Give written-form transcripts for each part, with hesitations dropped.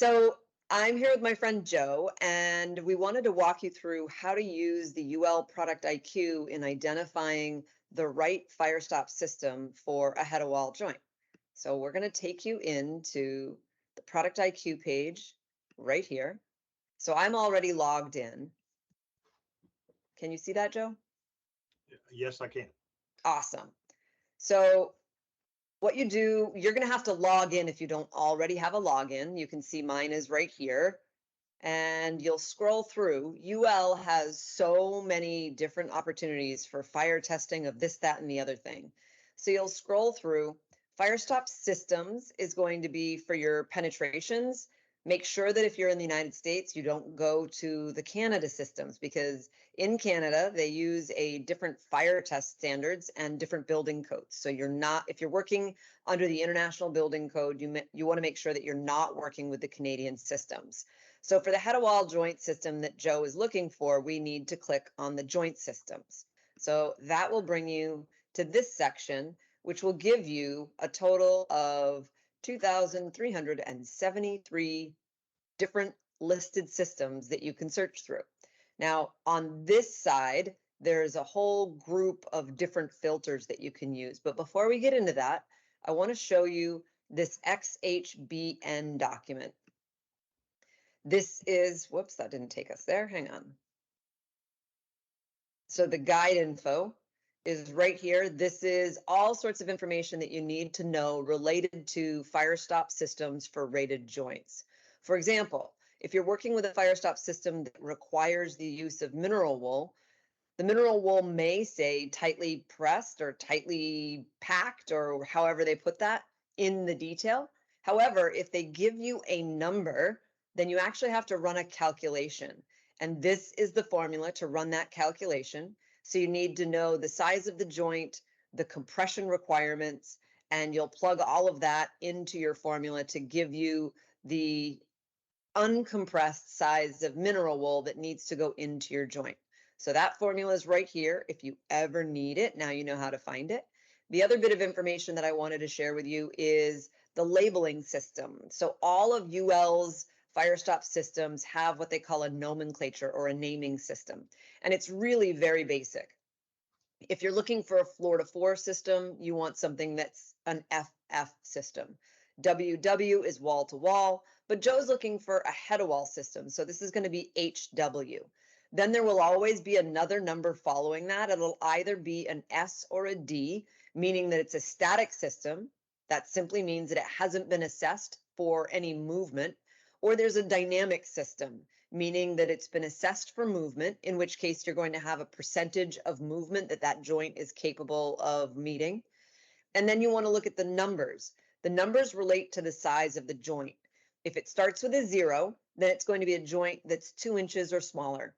So I'm here with my friend Joe, and we wanted to walk you through how to use the UL Product IQ in identifying the right fire stop system for a head of wall joint. So we're going to take you into the Product IQ page right here. So I'm already logged in. Can you see that, Joe? Yes, I can. Awesome. So what you do, you're going to have to log in if you don't already have a login. You can see mine is right here. And you'll scroll through. UL has so many different opportunities for fire testing of this, that, and the other thing. So you'll scroll through. Firestop Systems is going to be for your penetrations. Make sure that if you're in the United States, you don't go to the Canada systems, because in Canada, they use a different fire test standards and different building codes. So you're not, if you're working under the International Building Code, you want to make sure that you're not working with the Canadian systems. So for the head of wall joint system that Joe is looking for, we need to click on the joint systems. So that will bring you to this section, which will give you a total of 2,373 different listed systems that you can search through. Now, on this side, there's a whole group of different filters that you can use. But before we get into that, I want to show you this XHBN document. This is, whoops, that didn't take us there. Hang on. So the guide info is right here. This is all sorts of information that you need to know related to fire stop systems for rated joints. For example, if you're working with a fire stop system that requires the use of mineral wool, the mineral wool may say tightly pressed or tightly packed, or however they put that in the detail. However, if they give you a number, then you actually have to run a calculation. And this is the formula to run that calculation. So you need to know the size of the joint, the compression requirements, and you'll plug all of that into your formula to give you the uncompressed size of mineral wool that needs to go into your joint. So that formula is right here. If you ever need it, now you know how to find it. The other bit of information that I wanted to share with you is the labeling system. So all of UL's fire stop systems have what they call a nomenclature or a naming system. And it's really very basic. If you're looking for a floor to floor system, you want something that's an FF system. WW is wall to wall, but Joe's looking for a head of wall system. So this is going to be HW. Then there will always be another number following that. It'll either be an S or a D, meaning that it's a static system. That simply means that it hasn't been assessed for any movement. Or there's a dynamic system, meaning that it's been assessed for movement, in which case you're going to have a percentage of movement that that joint is capable of meeting. And then you want to look at the numbers. The numbers relate to the size of the joint. If it starts with a 0, then it's going to be a joint that's 2 inches or smaller.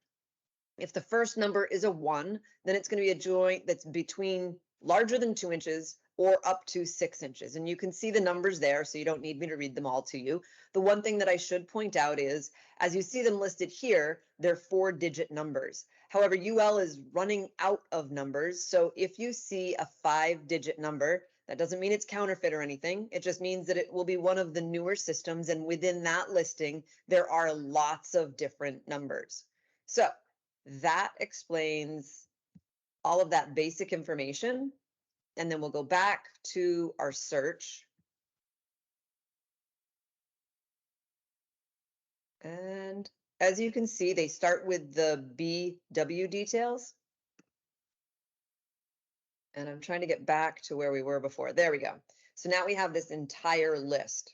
If the first number is a 1, then it's going to be a joint that's between larger than 2 inches or up to 6 inches. And you can see the numbers there, so you don't need me to read them all to you. The one thing that I should point out is, as you see them listed here, they're 4-digit numbers. However, UL is running out of numbers. So if you see a 5-digit number, that doesn't mean it's counterfeit or anything. It just means that it will be one of the newer systems. And within that listing, there are lots of different numbers. So that explains all of that basic information. And then we'll go back to our search. And as you can see, they start with the BW details. And I'm trying to get back to where we were before. There we go. So now we have this entire list.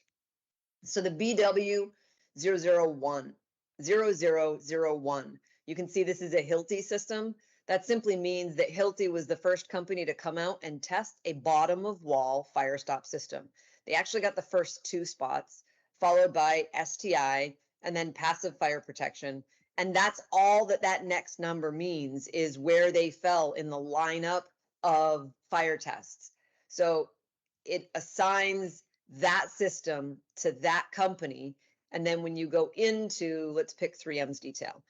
So the BW 001, 0001, you can see this is a Hilti system. That simply means that Hilti was the first company to come out and test a bottom of wall fire stop system. They actually got the first 2 spots, followed by STI and then passive fire protection. And that's all that that next number means, is where they fell in the lineup of fire tests. So it assigns that system to that company. And then when you go into, let's pick 3M's detail.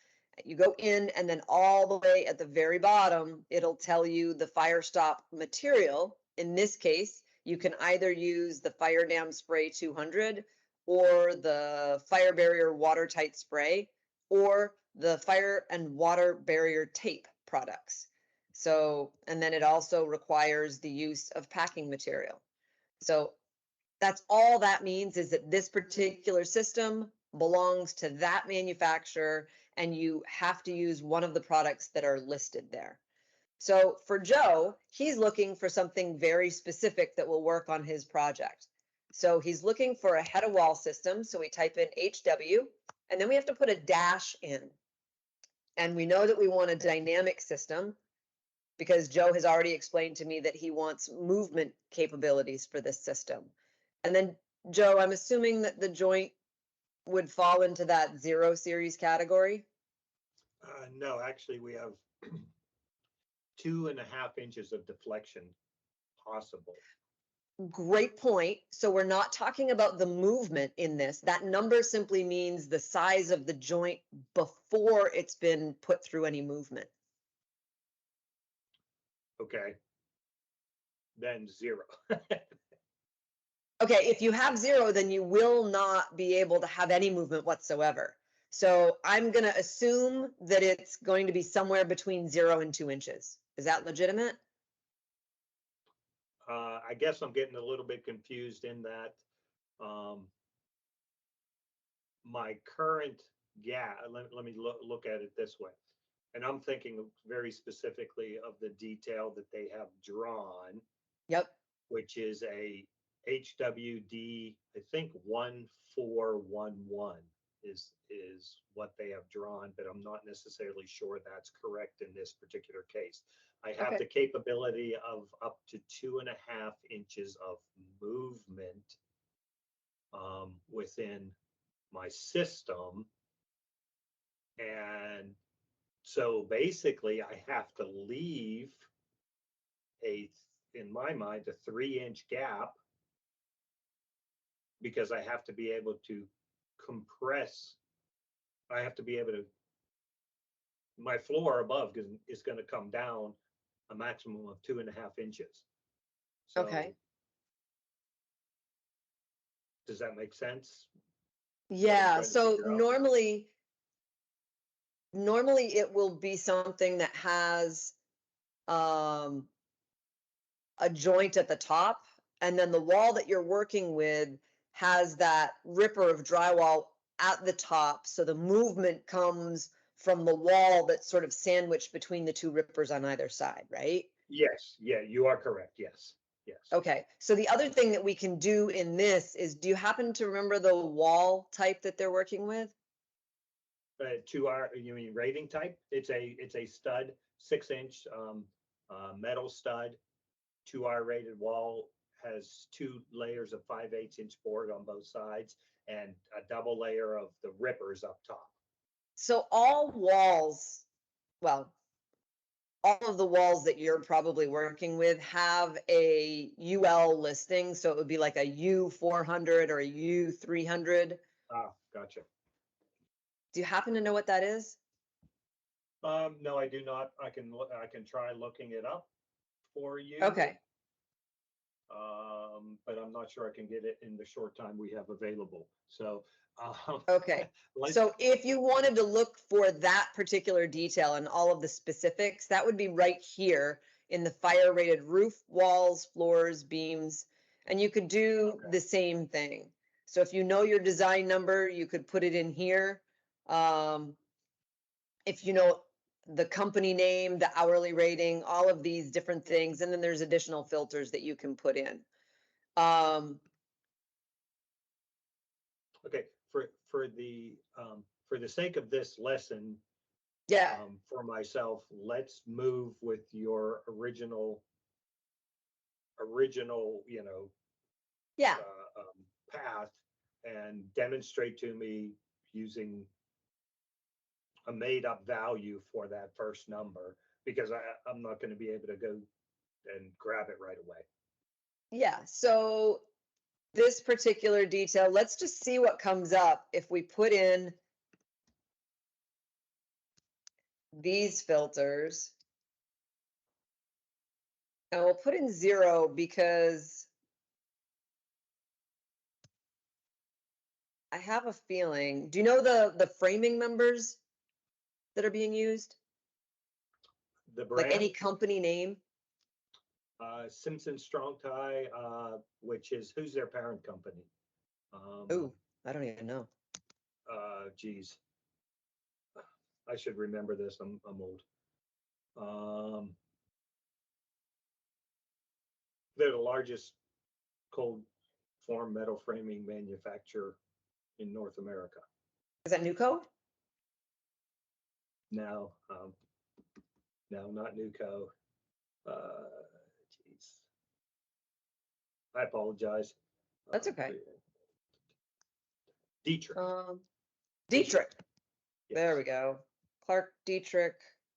You go in, and then all the way at the very bottom, it'll tell you the fire stop material. In this case, you can either use the Fire Dam Spray 200 or the fire barrier watertight spray, or the fire and water barrier tape products. So, and then it also requires the use of packing material. So that's all that means, is that this particular system belongs to that manufacturer and you have to use one of the products that are listed there. So for Joe, he's looking for something very specific that will work on his project. So he's looking for a head of wall system. So we type in HW and then we have to put a dash in. And we know that we want a dynamic system because Joe has already explained to me that he wants movement capabilities for this system. And then Joe, I'm assuming that the joint would fall into that 0 series category. No, actually, we have 2.5 inches of deflection possible. Great point. So we're not talking about the movement in this. That number simply means the size of the joint before it's been put through any movement. Okay. Then 0. Okay, if you have 0, then you will not be able to have any movement whatsoever. So I'm going to assume that it's going to be somewhere between 0 and 2 inches. Is that legitimate? I guess I'm getting a little bit confused in that my current gap, let me look at it this way. And I'm thinking very specifically of the detail that they have drawn. Yep. Which is a HWD, I think 1411 is what they have drawn, but I'm not necessarily sure that's correct in this particular case. I have the capability of up to 2.5 inches of movement within my system. And so basically I have to leave in my mind, a 3-inch gap, because I have to be able to compress. I have to be able to, my floor above is going to come down a maximum of 2.5 inches. So, Okay. Does that make sense? Yeah. So normally it will be something that has a joint at the top, and then the wall that you're working with has that ripper of drywall at the top. So the movement comes from the wall that's sort of sandwiched between the two rippers on either side, right? Yes. Yeah, you are correct. Yes. Yes. Okay. So the other thing that we can do in this is, do you happen to remember the wall type that they're working with? 2R, you mean rating type? It's a stud, 6-inch metal stud, 2R rated wall, has 2 layers of 5/8 inch board on both sides and a double layer of the rippers up top. So all walls, well, all of the walls that you're probably working with have a UL listing. So it would be like a U400 or a U300. Ah, gotcha. Do you happen to know what that is? No, I do not. I can try looking it up for you. Okay. But I'm not sure I can get it in the short time we have available. So, Okay. So if you wanted to look for that particular detail and all of the specifics, that would be right here in the fire rated roof, walls, floors, beams, and you could do the same thing. So if you know your design number, you could put it in here. If you know the company name, the hourly rating, all of these different things, and then there's additional filters that you can put in. Okay, for the sake of this lesson, Yeah. for myself, let's move with your original, Yeah. path and demonstrate to me using a made up value for that first number, because I'm not going to be able to go and grab it right away. Yeah. So this particular detail, let's just see what comes up if we put in these filters. And we'll put in 0 because I have a feeling, do you know the framing members that are being used? The Like any brand, company name? Simpson Strong Tie, which is, who's their parent company? Oh, I don't even know. Geez. I should remember this. I'm old. They're the largest cold form metal framing manufacturer in North America. Is that Nuco? Now, no, not Nuco. Geez. I apologize. That's okay. Dietrich. Dietrich. Yes. There we go. Clark Dietrich.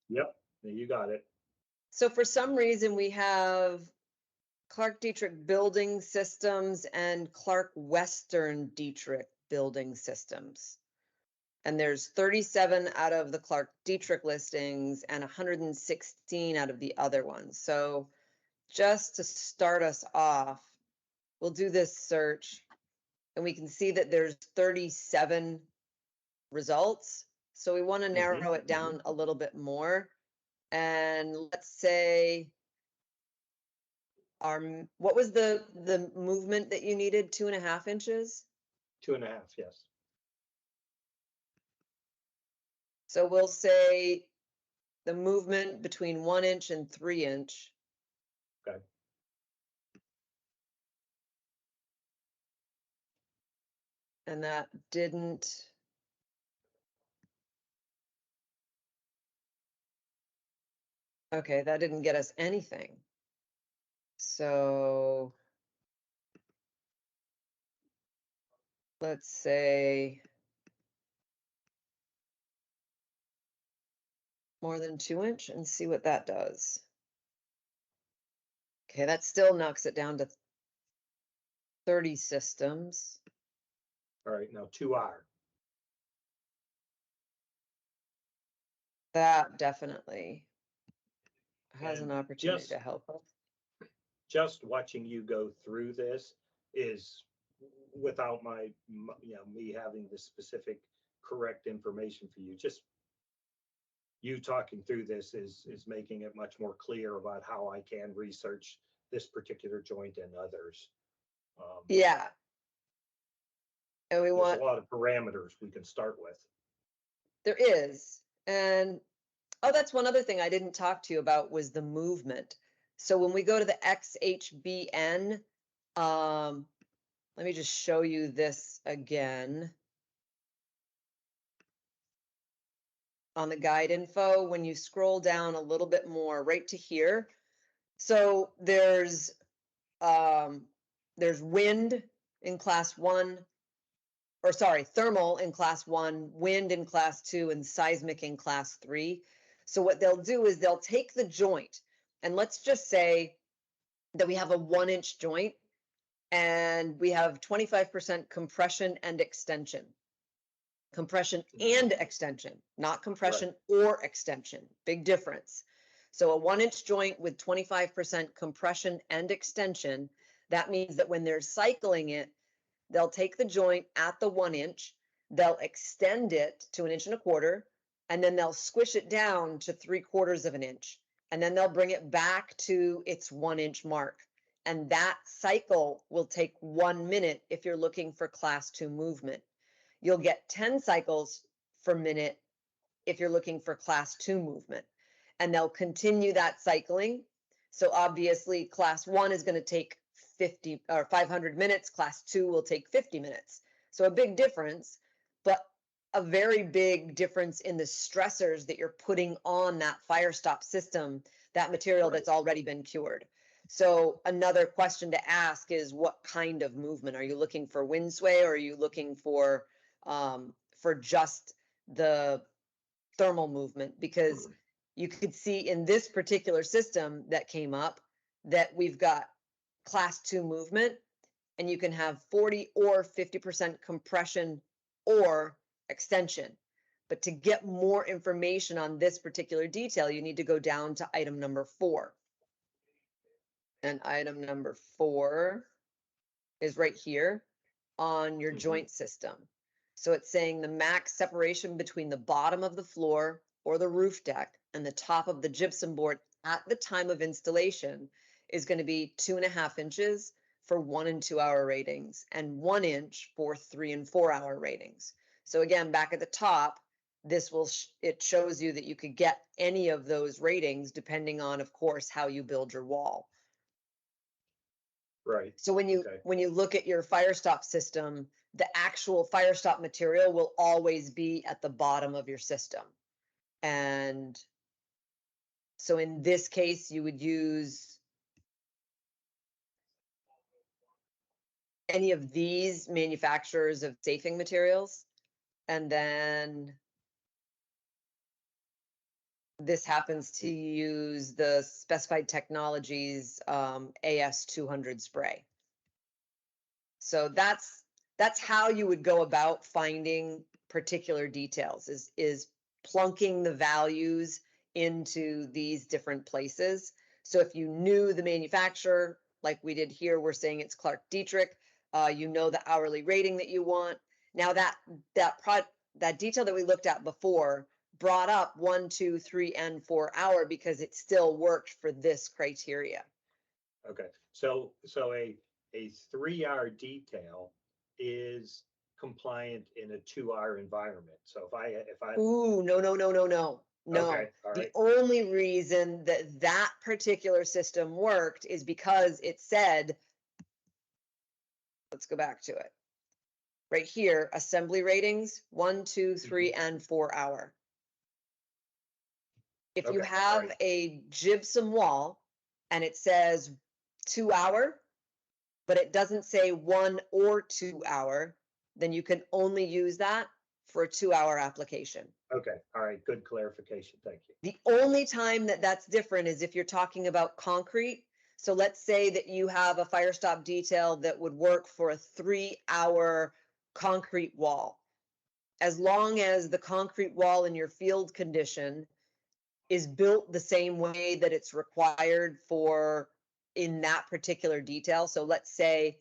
Yep, you got it. So for some reason, we have Clark Dietrich Building Systems and Clark Western Dietrich Building Systems. And there's 37 out of the Clark Dietrich listings and 116 out of the other ones. So just to start us off, we'll do this search and we can see that there's 37 results. So we want to narrow it down a little bit more. And let's say what was the movement that you needed? 2.5 inches? 2.5, yes. So we'll say the movement between 1 inch and 3 inch. Okay. And that didn't. Okay, that didn't get us anything. So let's say more than 2 inch and see what that does. Okay, that still knocks it down to 30 systems. All right, now 2R. That definitely has And an opportunity to help us. Just watching you go through this is without me having the specific correct information for you. Just you talking through this is making it much more clear about how I can research this particular joint and others. Yeah. And we There's want a lot of parameters we can start with. There is. And oh, that's one other thing I didn't talk to you about was the movement. So when we go to the XHBN, let me just show you this again. On the guide info, when you scroll down a little bit more right to here. So there's wind in class 1, or sorry, thermal in class 1, wind in class 2, and seismic in class 3. So what they'll do is they'll take the joint, and let's just say that we have a 1 inch joint and we have 25% compression and extension. Compression and extension, not compression or extension, big difference. So a 1 inch joint with 25% compression and extension, that means that when they're cycling it, they'll take the joint at the 1 inch, they'll extend it to 1.25 inches, and then they'll squish it down to 3/4 of an inch. And then they'll bring it back to its 1 inch mark. And that cycle will take 1 minute if you're looking for class 2 movement. You'll get 10 cycles per minute if you're looking for class 2 movement. And they'll continue that cycling. So obviously class 1 is going to take 50 or 500 minutes, class 2 will take 50 minutes. So a big difference, but a very big difference in the stressors that you're putting on that fire stop system, that material that's already been cured. So another question to ask is, what kind of movement? Are you looking for wind sway, or are you looking for just the thermal movement? Because you could see in this particular system that came up that we've got class 2 movement, and you can have 40 or 50% compression or extension. But to get more information on this particular detail, you need to go down to item number 4. And item number 4 is right here on your joint system. So it's saying the max separation between the bottom of the floor or the roof deck and the top of the gypsum board at the time of installation is going to be 2.5 inches for 1 and 2 hour ratings and 1 inch for 3 and 4 hour ratings. So again, back at the top, this will, it shows you that you could get any of those ratings depending on, of course, how you build your wall. Right. So when you Okay. when you look at your fire stop system, the actual fire stop material will always be at the bottom of your system. And so in this case, you would use any of these manufacturers of safing materials. And then this happens to use the Specified Technologies AS200 spray. So that's how you would go about finding particular details, is plunking the values into these different places. So if you knew the manufacturer, like we did here, we're saying it's Clark Dietrich, you know the hourly rating that you want. Now that detail that we looked at before brought up 1, 2, 3, and 4 hour because it still worked for this criteria. Okay, so a 3-hour detail is compliant in a 2-hour environment. So if I Ooh, no. okay, all The right, only reason that that particular system worked is because it said, let's go back to it. Right here, assembly ratings, 1, 2, 3, and 4 hour. If you Okay, have alright. a gypsum wall and it says 2 hour, but it doesn't say 1 or 2 hour, then you can only use that for a 2 hour application. Okay, all right, good clarification. Thank you. The only time that that's different is if you're talking about concrete. So let's say that you have a fire stop detail that would work for a 3-hour concrete wall. As long as the concrete wall in your field condition is built the same way that it's required for in that particular detail. So let's say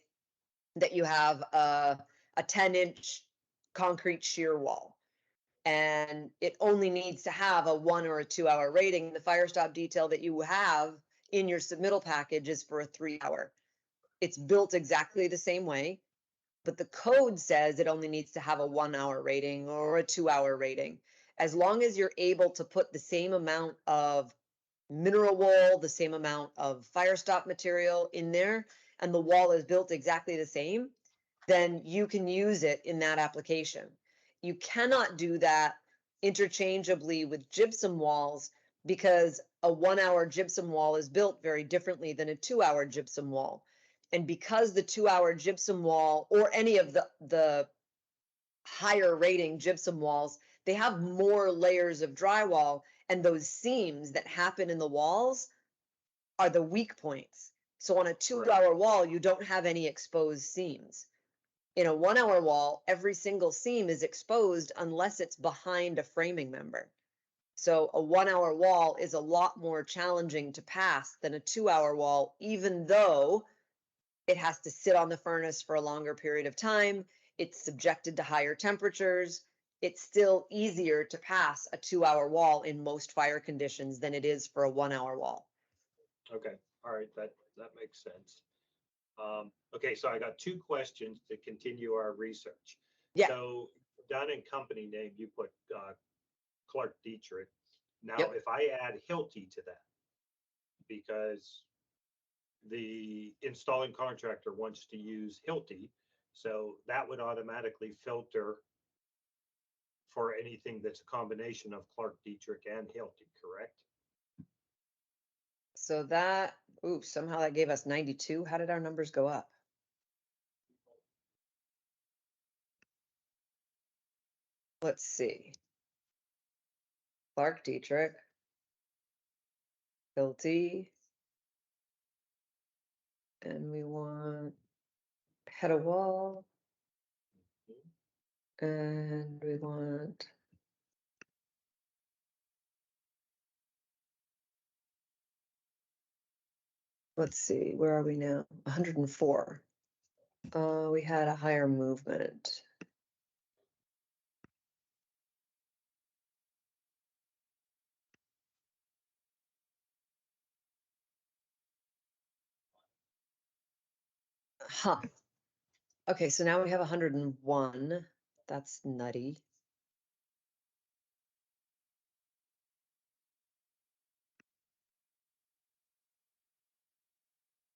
that you have a 10-inch concrete shear wall and it only needs to have a 1 or a 2 hour rating. The fire stop detail that you have in your submittal package is for a 3 hour. It's built exactly the same way, but the code says it only needs to have a 1 hour rating or a 2 hour rating. As long as you're able to put the same amount of mineral wool, the same amount of fire stop material in there, and the wall is built exactly the same, then you can use it in that application. You cannot do that interchangeably with gypsum walls because a 1 hour gypsum wall is built very differently than a 2 hour gypsum wall. And because the 2 hour gypsum wall or any of the higher rating gypsum walls, they have more layers of drywall, and those seams that happen in the walls are the weak points. So on a 2 hour wall, you don't have any exposed seams. In a 1 hour wall, every single seam is exposed unless it's behind a framing member. So a 1 hour wall is a lot more challenging to pass than a 2 hour wall, even though it has to sit on the furnace for a longer period of time. It's subjected to higher temperatures. It's still easier to pass a 2 hour wall in most fire conditions than it is for a 1 hour wall. Okay, all right, that makes sense. Okay, so I got 2 questions to continue our research. Yeah. So down in company name, you put Clark Dietrich. Now, Yep. if I add Hilti to that, because the installing contractor wants to use Hilti, so that would automatically filter for anything that's a combination of Clark Dietrich and Hilti, correct? So that, ooh, somehow that gave us 92. How did our numbers go up? Let's see. Clark Dietrich, Hilti, and we want head of wall, and we want let's see, where are we now? 104. We had a higher movement. Huh. Okay, so now we have 101. That's nutty.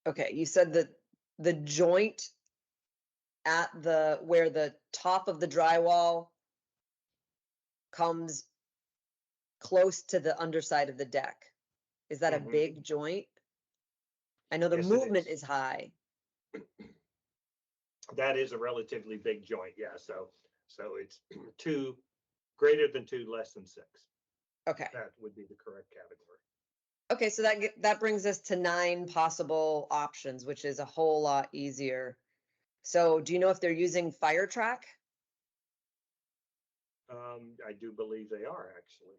Okay, you said that the joint at where the top of the drywall comes close to the underside of the deck. Is that a Mhm. big joint? I know the Yes, it movement is. is high. That is a relatively big joint, yeah, so it's two, greater than two, less than six. Okay. That would be the correct category. Okay, so that brings us to 9 possible options, which is a whole lot easier. So do you know if they're using FireTrack? I do believe they are, actually.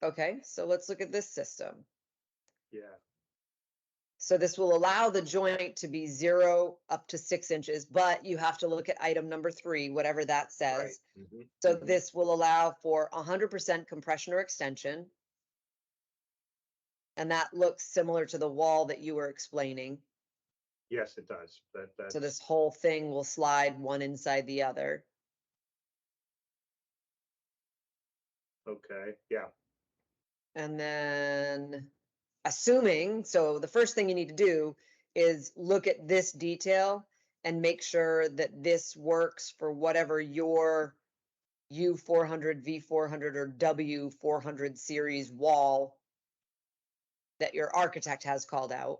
Okay, so let's look at this system. Yeah, So this will allow the joint to be 0 up to 6 inches, but you have to look at item number 3, whatever that right. says. Mhm, So mhm. this will allow for 100% compression or extension. And that looks similar to the wall that you were explaining. Yes, it does. So this That's whole thing will slide one inside the other. okay, yeah. And then assuming, so the first thing you need to do is look at this detail and make sure that this works for whatever your U400, V400, or W400 series wall that your architect has called out.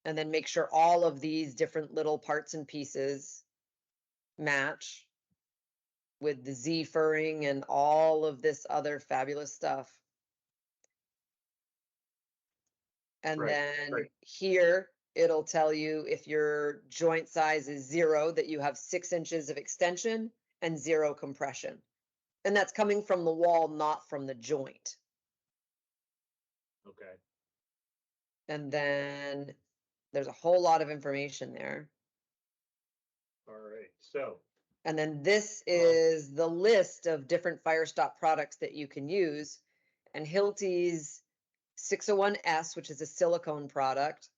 And then make sure all of these different little parts and pieces match with the Z furring and all of this other fabulous stuff. And Right, then right. here, it'll tell you if your joint size is 0, that you have 6 inches of extension and 0 compression. And that's coming from the wall, not from the joint. Okay. And then there's a whole lot of information there. All right. So, And then this um, is the list of different Firestop products that you can use. And Hilti's 601S, which is a silicone product.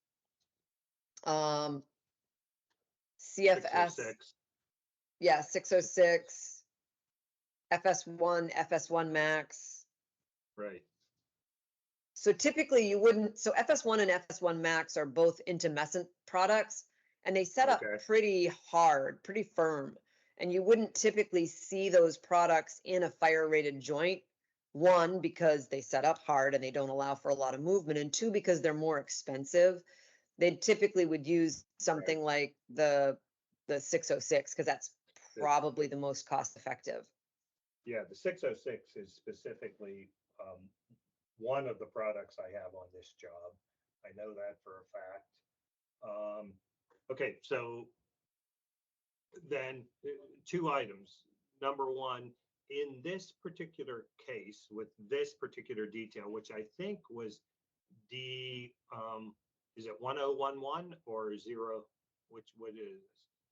CFS, 606. yeah, 606, FS1, FS1 Max. Right. So typically you wouldn't, so FS1 and FS1 Max are both intumescent products, and they set up Okay. pretty hard, pretty firm. And you wouldn't typically see those products in a fire rated joint. One, because they set up hard and they don't allow for a lot of movement, and two, because they're more expensive. They typically would use something Right. like the 606, because that's The, probably the most cost effective. yeah, the 606 is specifically one of the products I have on this job. I know that for a fact. Okay, so then two items. Number one, in this particular case with this particular detail, which I think was D, is it 1011 or zero? What is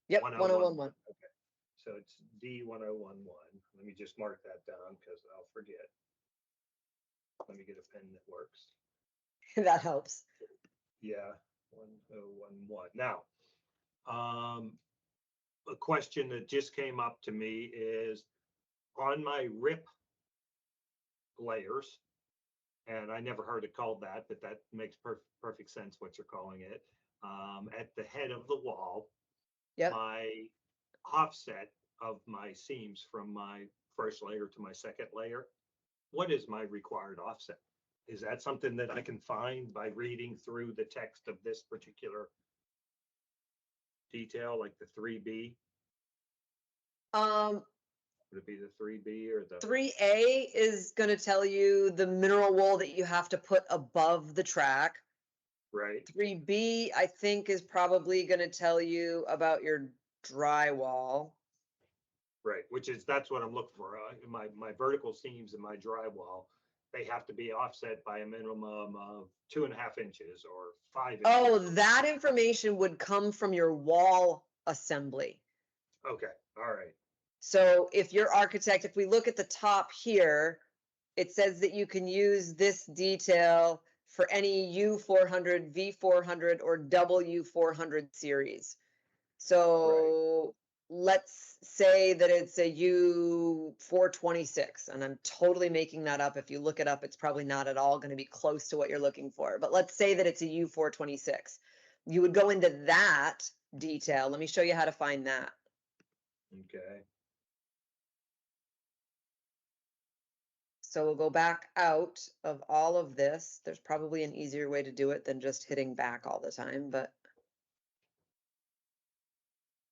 Yep, 1011? 1011. Okay, so it's D1011. Let me just mark that down because I'll forget. Let me get a pen that works. That helps. Yeah, 1011. Now, a question that just came up to me is on my RIP layers, and I never heard it called that, but that makes perfect sense what you're calling it. At the head of the wall, Yep. my offset of my seams from my first layer to my second layer, what is my required offset? Is that something that I can find by reading through the text of this particular detail, like the 3B? Um, Would it be the 3B or the 3A is going to tell you the mineral wool that you have to put above the track. right? 3B, I think, is probably going to tell you about your drywall. Right, which is, that's what I'm looking for. My vertical seams and my drywall, they have to be offset by a minimum of 2.5 inches or 5 inches. Oh, that information would come from your wall assembly. Okay, all right. So if your architect, if we look at the top here, it says that you can use this detail for any U400, V400, or W400 series. So let's say that it's a U426, and I'm totally making that up. If you look it up, it's probably not at all going to be close to what you're looking for. But let's say that it's a U426. You would go into that detail. Let me show you how to find that. Okay. So we'll go back out of all of this. There's probably an easier way to do it than just hitting back all the time, but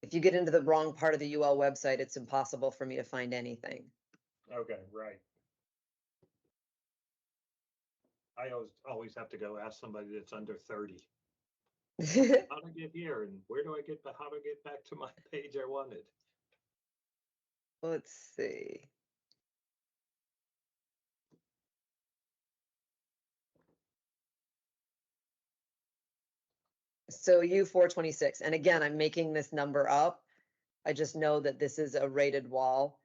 if you get into the wrong part of the UL website, it's impossible for me to find anything. Okay, right. I always have to go ask somebody that's under 30. How do I get here, and where do I get, how do I get back to my page I wanted? Let's see. So U426, and again, I'm making this number up. I just know that this is a rated wall.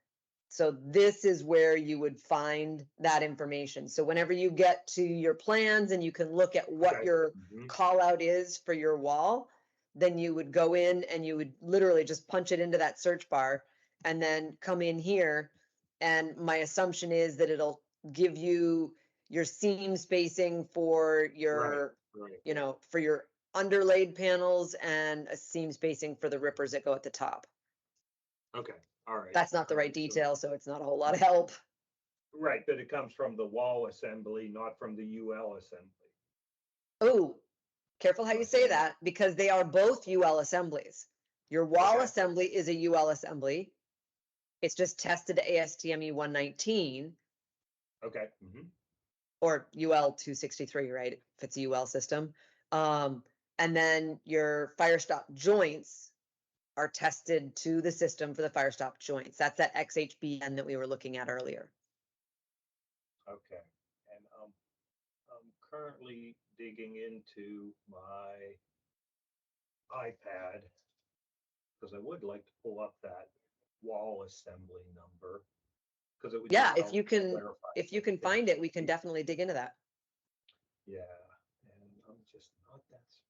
So this is where you would find that information. So whenever you get to your plans and you can look at what Okay. your Mhm. call out is for your wall, then you would go in and you would literally just punch it into that search bar and then come in here. And my assumption is that it'll give you your seam spacing for your, Right. you know, for your underlaid panels and a seam spacing for the rippers that go at the top. Okay, all right. That's not the All right right, so- detail, so it's not a whole lot of help. Right, but it comes from the wall assembly, not from the UL assembly. Oh, careful how you say Okay. that, because they are both UL assemblies. Your wall Okay. assembly is a UL assembly. It's just tested to ASTME 119 Okay. Mhm. or UL 263, right? If it's a UL system. And then your fire stop joints are tested to the system for the fire stop joints. That's that XHBN that we were looking at earlier. Okay, and I'm currently digging into my iPad because I would like to pull up that wall assembly number because it would Yeah, just if help you can, clarify if you can things. find it, we can definitely dig into that. Yeah, and I'm just not that smart.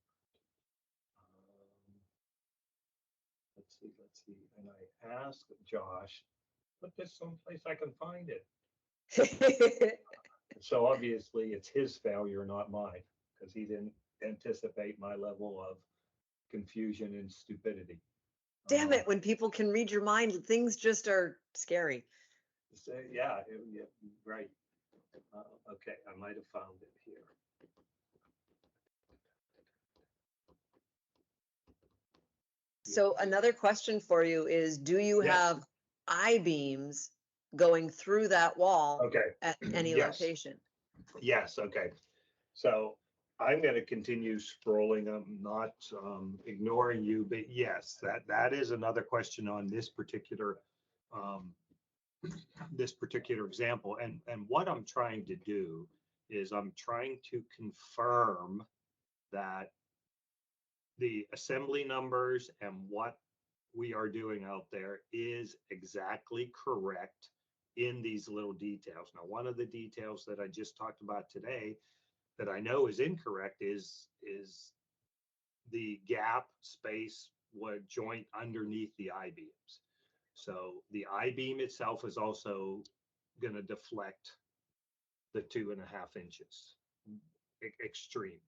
Let's see. And I asked Josh, put this someplace I can find it. So obviously it's his failure, not mine, because he didn't anticipate my level of confusion and stupidity. Damn it, when people can read your mind, things just are scary. So, yeah, right. Okay, I might have found it here. So another question for you is, do you Yes. have I-beams going through that wall Okay. at any Yes. location? Yes, okay. So I'm going to continue scrolling. I'm not ignoring you, but yes, that is another question on this particular example. And what I'm trying to do is I'm trying to confirm that the assembly numbers and what we are doing out there is exactly correct in these little details. Now, one of the details that I just talked about today that I know is incorrect is the gap space would joint underneath the I-beams. So the I-beam itself is also going to deflect the 2.5 inches extreme.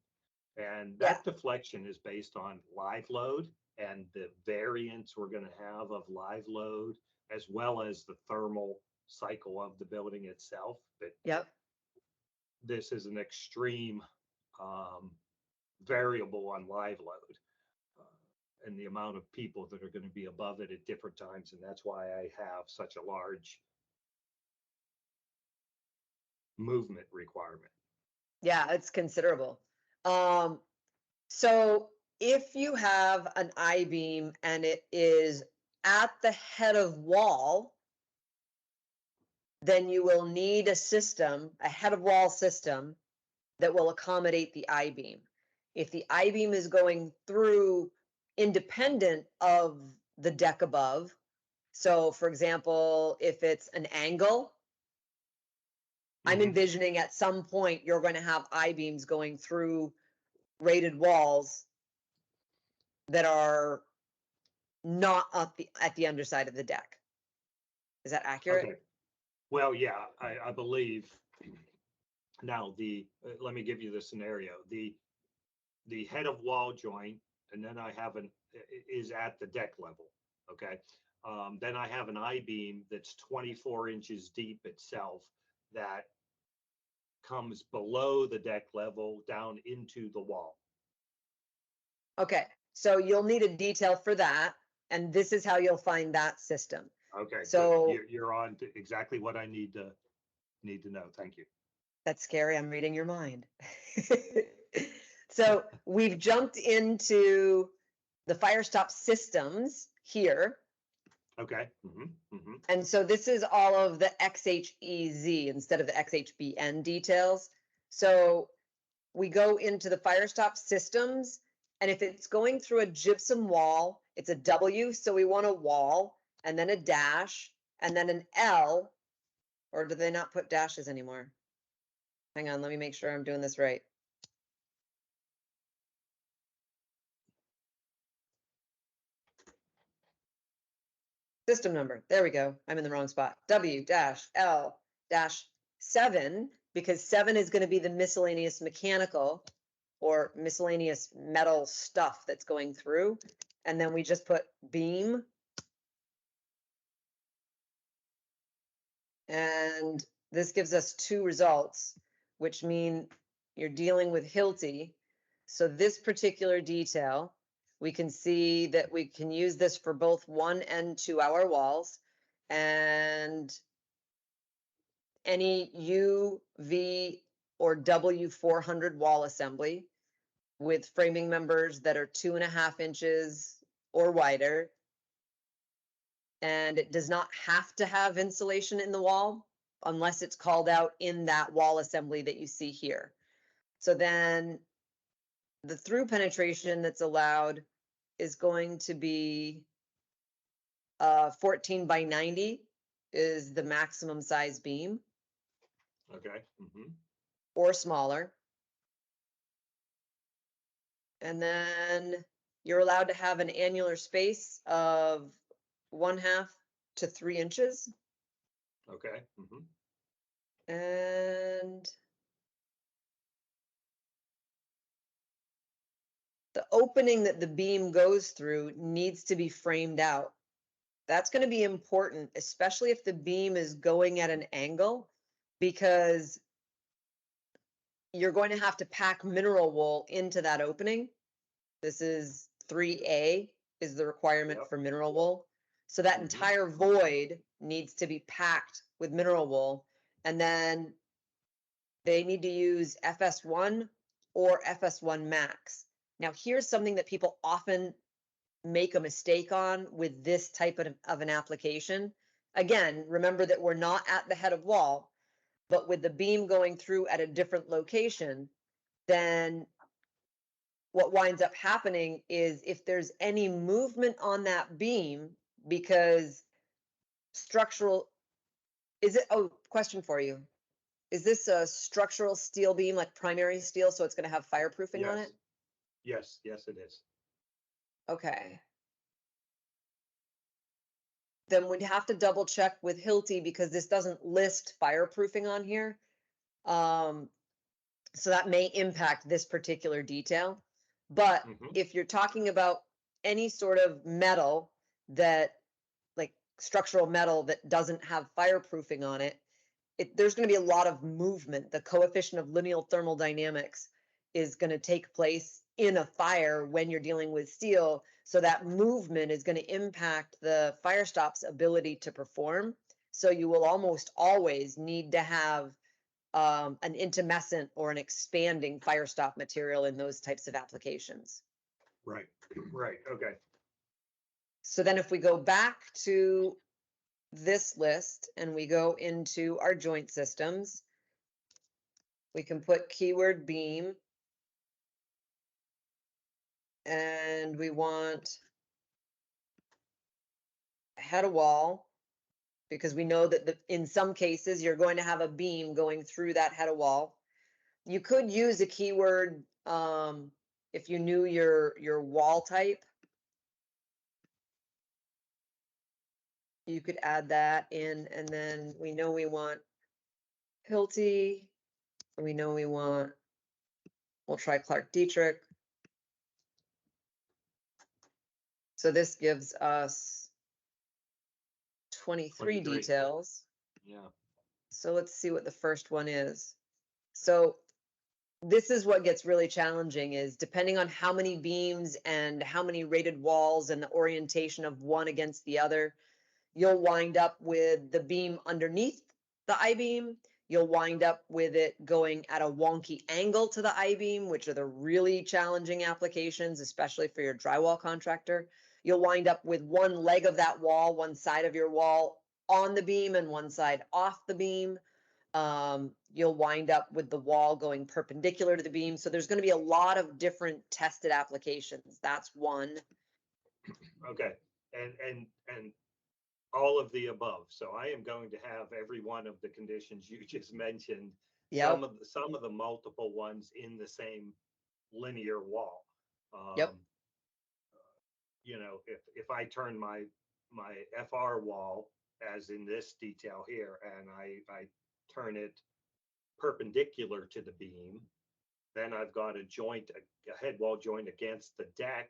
And that deflection is based on live load and the variance we're going to have of live load, as well as the thermal cycle of the building itself. But Yep. this is an extreme variable on live load and the amount of people that are going to be above it at different times. And that's why I have such a large movement requirement. Yeah, it's considerable. So if you have an I-beam and it is at the head of wall, then you will need a system, a head of wall system that will accommodate the I-beam. If the I-beam is going through independent of the deck above, so for example, if it's an angle I'm Mhm. envisioning at some point you're going to have I-beams going through rated walls that are not at the underside of the deck. Is that accurate? Okay. Well, yeah, I believe. Now, let me give you the scenario. The head of wall joint, and then I have is at the deck level. Okay. Then I have an I-beam that's 24 inches deep itself that comes below the deck level down into the wall. Okay, so you'll need a detail for that, and this is how you'll find that system. Okay, So good. You're on to exactly what I need to know. Thank you. that's scary. I'm reading your mind. So we've jumped into the Firestop systems here. Okay. Mm-hmm. And so this is all of the XHEZ instead of the XHBN details. So we go into the Firestop systems, and if it's going through a gypsum wall, it's a W, so we want a wall, and then a dash, and then an L, or do they not put dashes anymore? Hang on, let me make sure I'm doing this right. System number, there we go, I'm in the wrong spot. W-L-7, because 7 is gonna be the miscellaneous mechanical or miscellaneous metal stuff that's going through. And then we just put beam. And this gives us 2 results, which mean you're dealing with Hilti. So this particular detail, we can see that we can use this for both 1 and 2 hour walls, and any U, V, or W400 wall assembly with framing members that are 2.5 inches or wider. And it does not have to have insulation in the wall unless it's called out in that wall assembly that you see here. So then the through penetration that's allowed is going to be 14 by 90 is the maximum size beam. Okay. Mm-hmm. Or smaller. And then you're allowed to have an annular space of 1/2 to 3 inches. Okay. Mm-hmm. And the opening that the beam goes through needs to be framed out. That's going to be important, especially if the beam is going at an angle, because you're going to have to pack mineral wool into that opening. This is 3A is the requirement Yep. for mineral wool. So that entire void needs to be packed with mineral wool. And then they need to use FS1 or FS1 Max. Now, here's something that people often make a mistake on with this type of an application. Again, remember that we're not at the head of wall, but with the beam going through at a different location, then what winds up happening is if there's any movement on that beam, because structural, question for you. Is this a structural steel beam, like primary steel, so it's going to have fireproofing on it? Yes. Yes, it is. Okay. Then we'd have to double check with Hilti because this doesn't list fireproofing on here. So that may impact this particular detail. But if you're talking about any sort of metal that, like structural metal that doesn't have fireproofing on it, there's going to be a lot of movement. The coefficient of lineal thermodynamics is going to take place in a fire when you're dealing with steel. So that movement is going to impact the Firestop's ability to perform. So you will almost always need to have an intumescent or an expanding Firestop material in those types of applications. Right. Right. Okay. So then if we go back to this list and we go into our joint systems, we can put keyword beam, and we want head of wall, because we know that in some cases, you're going to have a beam going through that header wall. You could use a keyword if you knew your wall type. You could add that in, and then we know we want Hilti. We know we want, we'll try Clark Dietrich. So this gives us 23 details. Yeah. So let's see what the first one is. So this is what gets really challenging, is depending on how many beams and how many rated walls and the orientation of one against the other, you'll wind up with the beam underneath the I-beam. You'll wind up with it going at a wonky angle to the I-beam, which are the really challenging applications, especially for your drywall contractor. You'll wind up with one leg of that wall, one side of your wall on the beam and one side off the beam. You'll wind up with the wall going perpendicular to the beam. So there's going to be a lot of different tested applications. That's one. Okay, and all of the above. So I am going to have every one of the conditions you just mentioned. Yep. Some of the multiple ones in the same linear wall. Yep. You know, if I turn my FR wall, as in this detail here, and I turn it perpendicular to the beam, then I've got a joint, a head wall joint against the deck,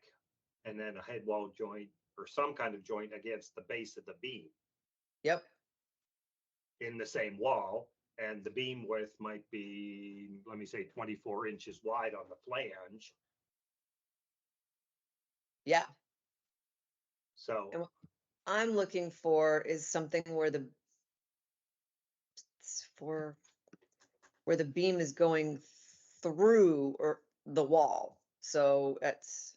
and then a head wall joint or some kind of joint against the base of the beam. Yep. In the same wall, and the beam width might be, let me say, 24 inches wide on the flange. Yeah. So And what I'm looking for is something where the beam is going through or the wall. So it's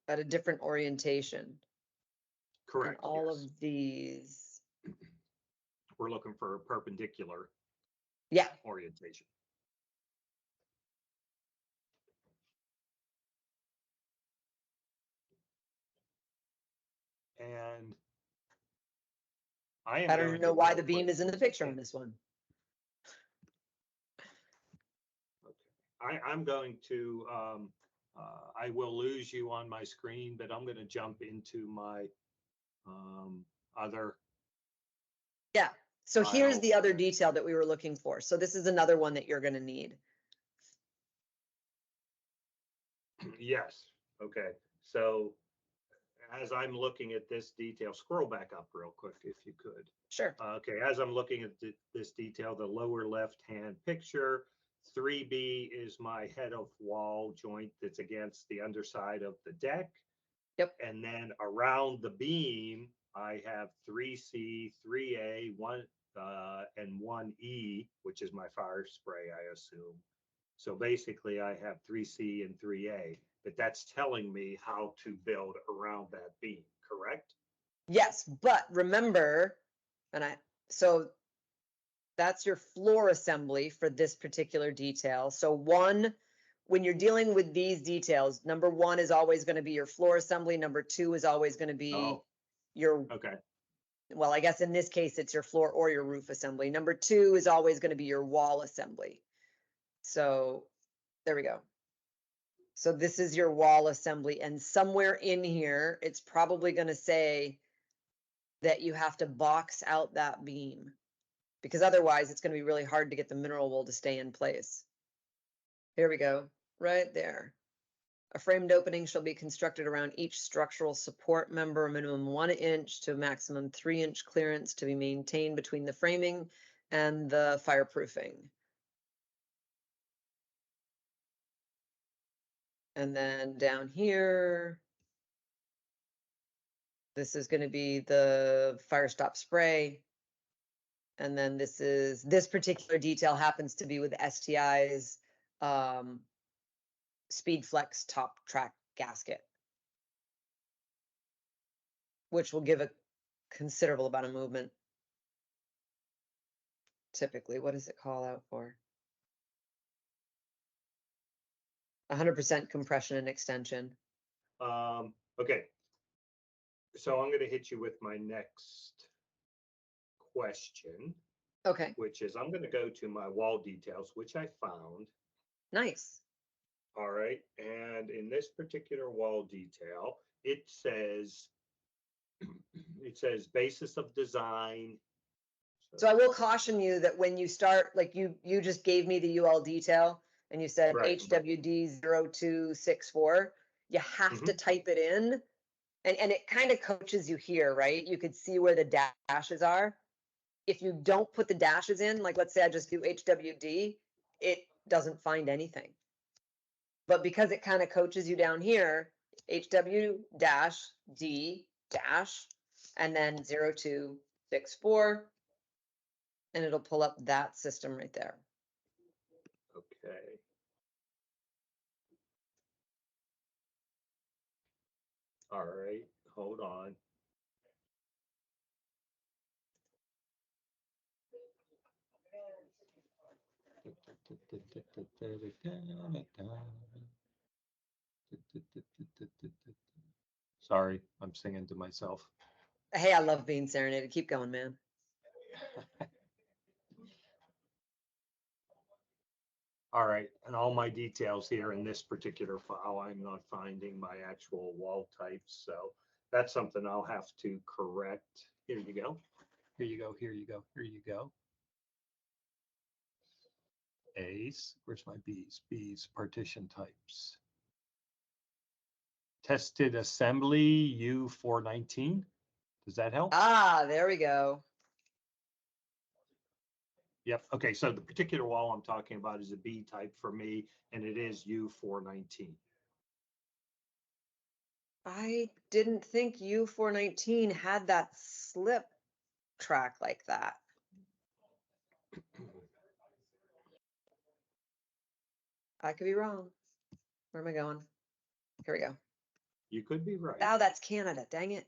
at a different orientation. correct. And all Yes. of these. We're looking for a perpendicular orientation. And I don't know why the beam is in the picture on this one. Okay. I'm going to, I will lose you on my screen, but I'm going to jump into my other. Yeah. So here's the other detail that we were looking for. So this is another one that you're going to need. Yes. Okay. So as I'm looking at this detail, scroll back up real quick if you could. Sure. Okay. As I'm looking at this detail, the lower left-hand picture, 3B is my head of wall joint that's against the underside of the deck. Yep. And then around the beam, I have 3C, 3A, 1 and 1E, which is my fire spray, I assume. So basically I have 3C and 3A, but that's telling me how to build around that beam, correct? Yes, but remember, so that's your floor assembly for this particular detail. So one, when you're dealing with these details, number one is always going to be your floor assembly. Number two is always going to be your, okay. Well, I guess in this case, it's your floor or your roof assembly. Number two is always going to be your wall assembly. So there we go. So this is your wall assembly, and somewhere in here, it's probably going to say that you have to box out that beam, because otherwise it's going to be really hard to get the mineral wool to stay in place. Here we go, right there. A framed opening shall be constructed around each structural support member, a minimum 1 inch to a maximum 3 inch clearance to be maintained between the framing and the fireproofing. And then down here, this is going to be the fire stop spray. And then this particular detail happens to be with STI's Speedflex top track gasket, which will give a considerable amount of movement. Typically, what does it call out for? 100% compression and extension. Okay. So I'm going to hit you with my next question, Okay, which is I'm going to go to my wall details, which I found. nice. All right. And in this particular wall detail, it says basis of design. So I will caution you that when you start, like you just gave me the UL detail and you said Right. HWD 0264, you have to Mhm. type it in. And it kind of coaches you here, right? You could see where the dashes are. If you don't put the dashes in, like let's say I just do HWD, it doesn't find anything. But because it kind of coaches you down here, HW dash D dash, and then 0264, and it'll pull up that system right there. Okay. All right. Hold on. Sorry, I'm singing to myself. Hey, I love being serenaded. Keep going, man. All right, and all my details here in this particular file, I'm not finding my actual wall types, so that's something I'll have to correct. Here you go. Here you go, here you go, here you go. A's, where's my B's? B's, partition types. Tested assembly U419. Does that help? Ah, there we go. Yep. Okay. So the particular wall I'm talking about is a B type for me, and it is U419. I didn't think U419 had that slip track like that. I could be wrong. Where am I going? Here we go. You could be right. Oh, that's Canada. Dang it.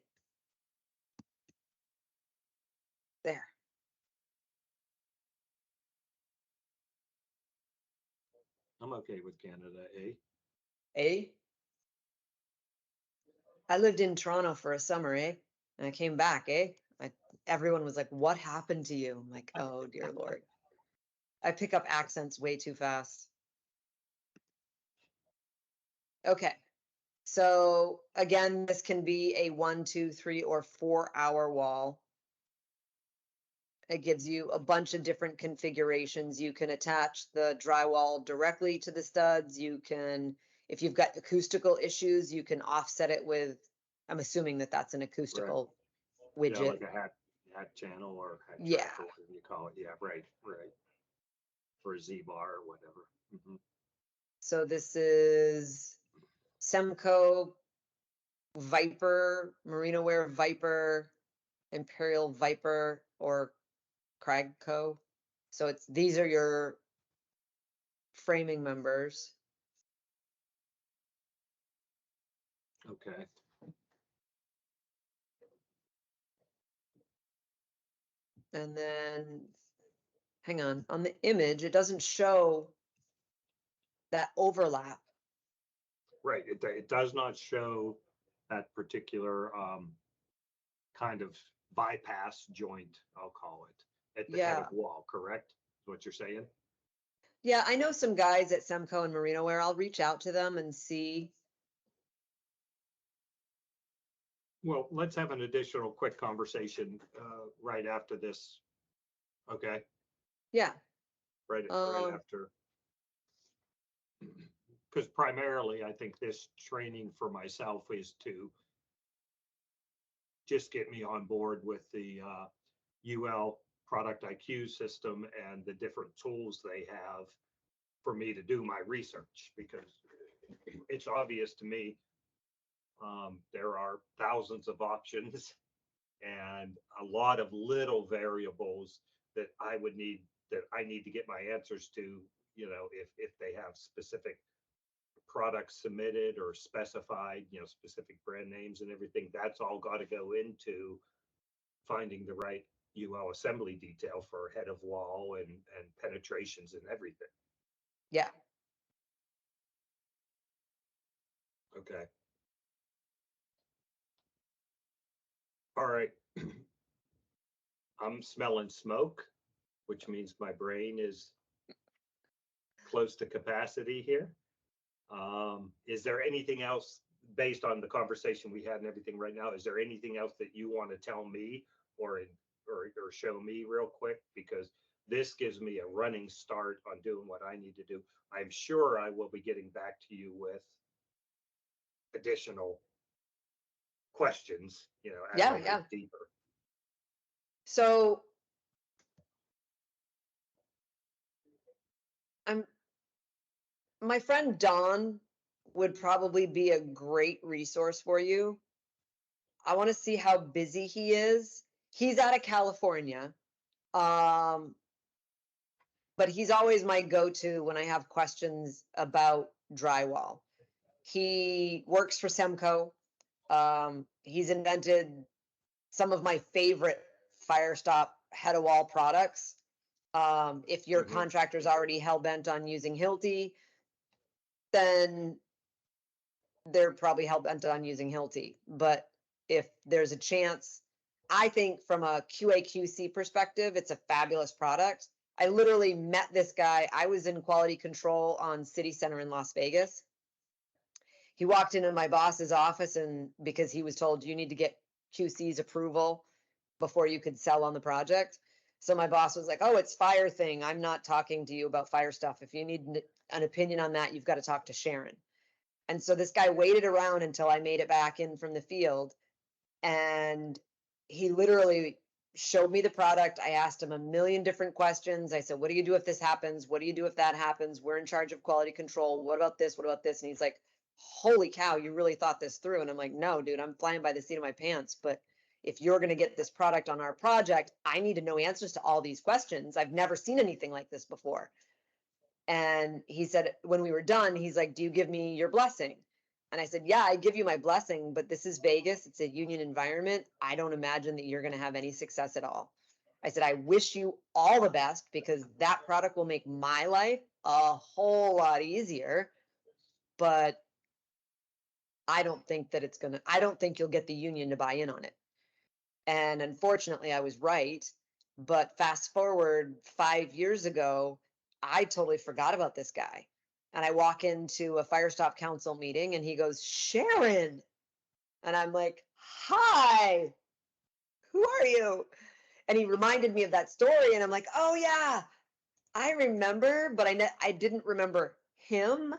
There. I'm okay with Canada, A. Eh? I lived in Toronto for a summer, eh? And I came back, eh? Everyone was like, what happened to you? I'm like, oh, dear Lord. I pick up accents way too fast. Okay. So again, this can be a 1, 2, 3, or 4 hour wall. It gives you a bunch of different configurations. You can attach the drywall directly to the studs. You can, if you've got acoustical issues, you can offset it with, I'm assuming that that's an acoustical Yeah, widget. like a hat channel or hat Yeah. track or whatever you call it. Yeah, right, right. For a Z bar or whatever. Mhm. So this is Semco Viper, Marinoware Viper, Imperial Viper, or Cragco. So it's, these are your framing members. Okay. And then, hang on the image, it doesn't show that overlap. Right. It does not show that particular kind of bypass joint, I'll call it, at the head Yeah. of wall, correct? Is what you're saying? Yeah, I know some guys at Semco and Marinoware. I'll reach out to them and see. Well, let's have an additional quick conversation right after this. Okay, Yeah. right Um, after. Because primarily, I think this training for myself is to just get me on board with the UL Product IQ system and the different tools they have for me to do my research, because it's obvious to me there are thousands of options and a lot of little variables that I need to get my answers to, if they have specific products submitted or specified, specific brand names and everything. That's all got to go into finding the right UL assembly detail for head of wall and penetrations and everything. yeah. Okay. All right. I'm smelling smoke, which means my brain is close to capacity here. Is there anything else based on the conversation we had and everything right now? Is there anything else that you want to tell me or show me real quick? Because this gives me a running start on doing what I need to do. I'm sure I will be getting back to you with additional questions, you know, as I Yeah. dig deeper. So my friend Don would probably be a great resource for you. I want to see how busy he is. He's out of California. But he's always my go-to when I have questions about drywall. He works for Semco. He's invented some of my favorite Firestop head of wall products. If your contractor's already hell-bent on using Hilti, then they're probably hell-bent on using Hilti. But if there's a chance, I think from a QA/QC perspective, it's a fabulous product. I literally met this guy. I was in quality control on City Center in Las Vegas. He walked into my boss's office, and because he was told you need to get QC's approval before you could sell on the project. So my boss was like, "Oh, it's fire thing. I'm not talking to you about fire stuff. If you need an opinion on that, you've got to talk to Sharon." And so this guy waited around until I made it back in from the field, and he literally showed me the product. I asked him a million different questions. I said, "What do you do if this happens? What do you do if that happens? We're in charge of quality control. What about this? What about this?" And he's like, "Holy cow, you really thought this through." And I'm like, "No, dude, I'm flying by the seat of my pants. But if you're going to get this product on our project, I need to know answers to all these questions. I've never seen anything like this before." And he said, when we were done, he's like, "Do you give me your blessing?" And I said, "Yeah, I give you my blessing, but this is Vegas. It's a union environment. I don't imagine that you're going to have any success at all." I said, "I wish you all the best because that product will make my life a whole lot easier. But I don't think that I don't think you'll get the union to buy in on it." And unfortunately, I was right. But fast forward 5 years ago, I totally forgot about this guy. And I walk into a Firestop Council meeting and he goes, "Sharon." And I'm like, "Hi, who are you?" And he reminded me of that story. And I'm like, "Oh, yeah, I remember," but I didn't remember him.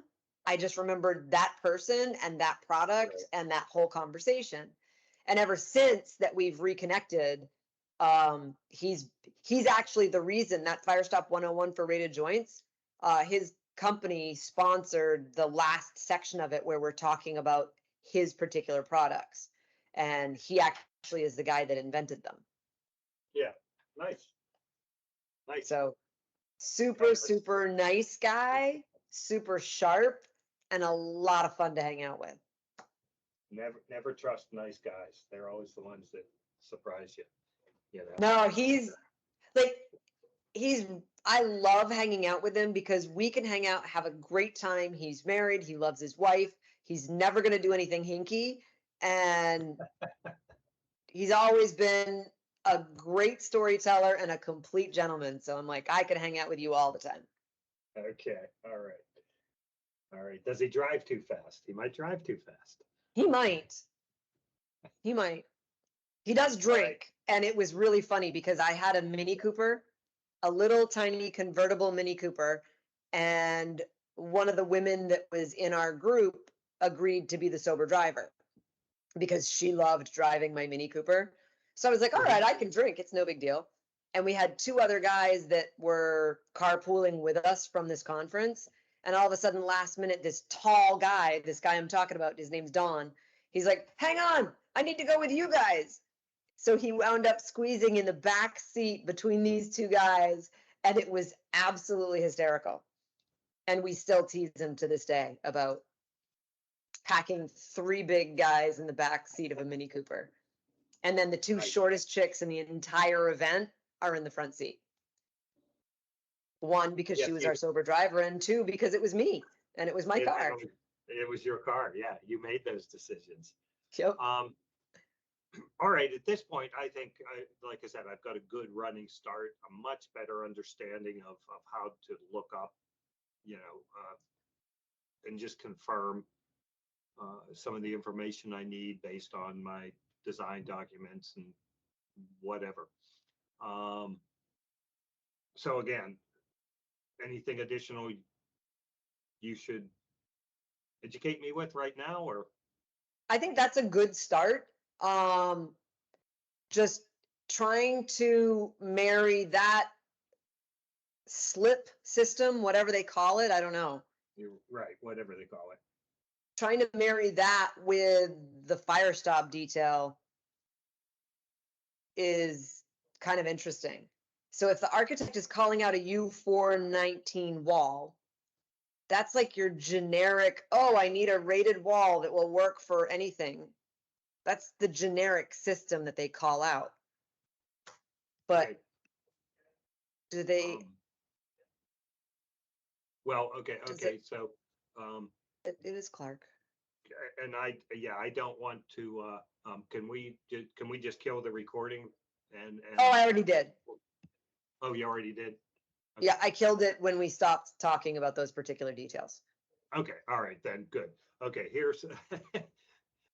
I just remembered that person and that product and that whole conversation. And ever since that we've reconnected, he's actually the reason that Firestop 101 for rated joints, his company sponsored the last section of it where we're talking about his particular products. And he actually is the guy that invented them. Yeah, nice. Nice. So super nice guy, super sharp, and a lot of fun to hang out with. Never trust nice guys. They're always the ones that surprise you. You know. No, I love hanging out with him because we can hang out, have a great time. He's married, he loves his wife, he's never going to do anything hinky, and he's always been a great storyteller and a complete gentleman. So I'm like, I could hang out with you all the time. Okay, all right. Does he drive too fast? He might drive too fast. He might. He does drink, and it was really funny because I had a Mini Cooper, a little tiny convertible Mini Cooper, and one of the women that was in our group agreed to be the sober driver because she loved driving my Mini Cooper. So I was like, "All right, I can drink. It's no big deal." And we had two other guys that were carpooling with us from this conference. And all of a sudden, last minute, this tall guy, this guy I'm talking about, his name's Don. He's like, "Hang on, I need to go with you guys." So he wound up squeezing in the back seat between these two guys, and it was absolutely hysterical. And we still tease him to this day about packing three big guys in the back seat of a Mini Cooper. And then the two shortest chicks in the entire event are in the front seat. One, because she was our sober driver, and two, because it was me, and it was my car. It was your car, yeah. You made those decisions. Yep. All right, at this point, I think, like I said, I've got a good running start, a much better understanding of how to look up, you know, and just confirm some of the information I need based on my design documents and whatever. So again, anything additional you should educate me with right now, or? I think that's a good start. Just trying to marry that slip system, whatever they call it, I don't know. You're right, whatever they call it. Trying to marry that with the fire stop detail is kind of interesting. So if the architect is calling out a U419 wall, that's like your generic, oh, I need a rated wall that will work for anything. That's the generic system that they call out. But Okay. do they, Well, okay, does okay, it, so, it is Clark. and yeah, I don't want to, can we just kill the recording and? Oh, I already did. Oh, you already did? Yeah, I killed it when we stopped talking about those particular details. Okay, all right, then, good. Okay, here's,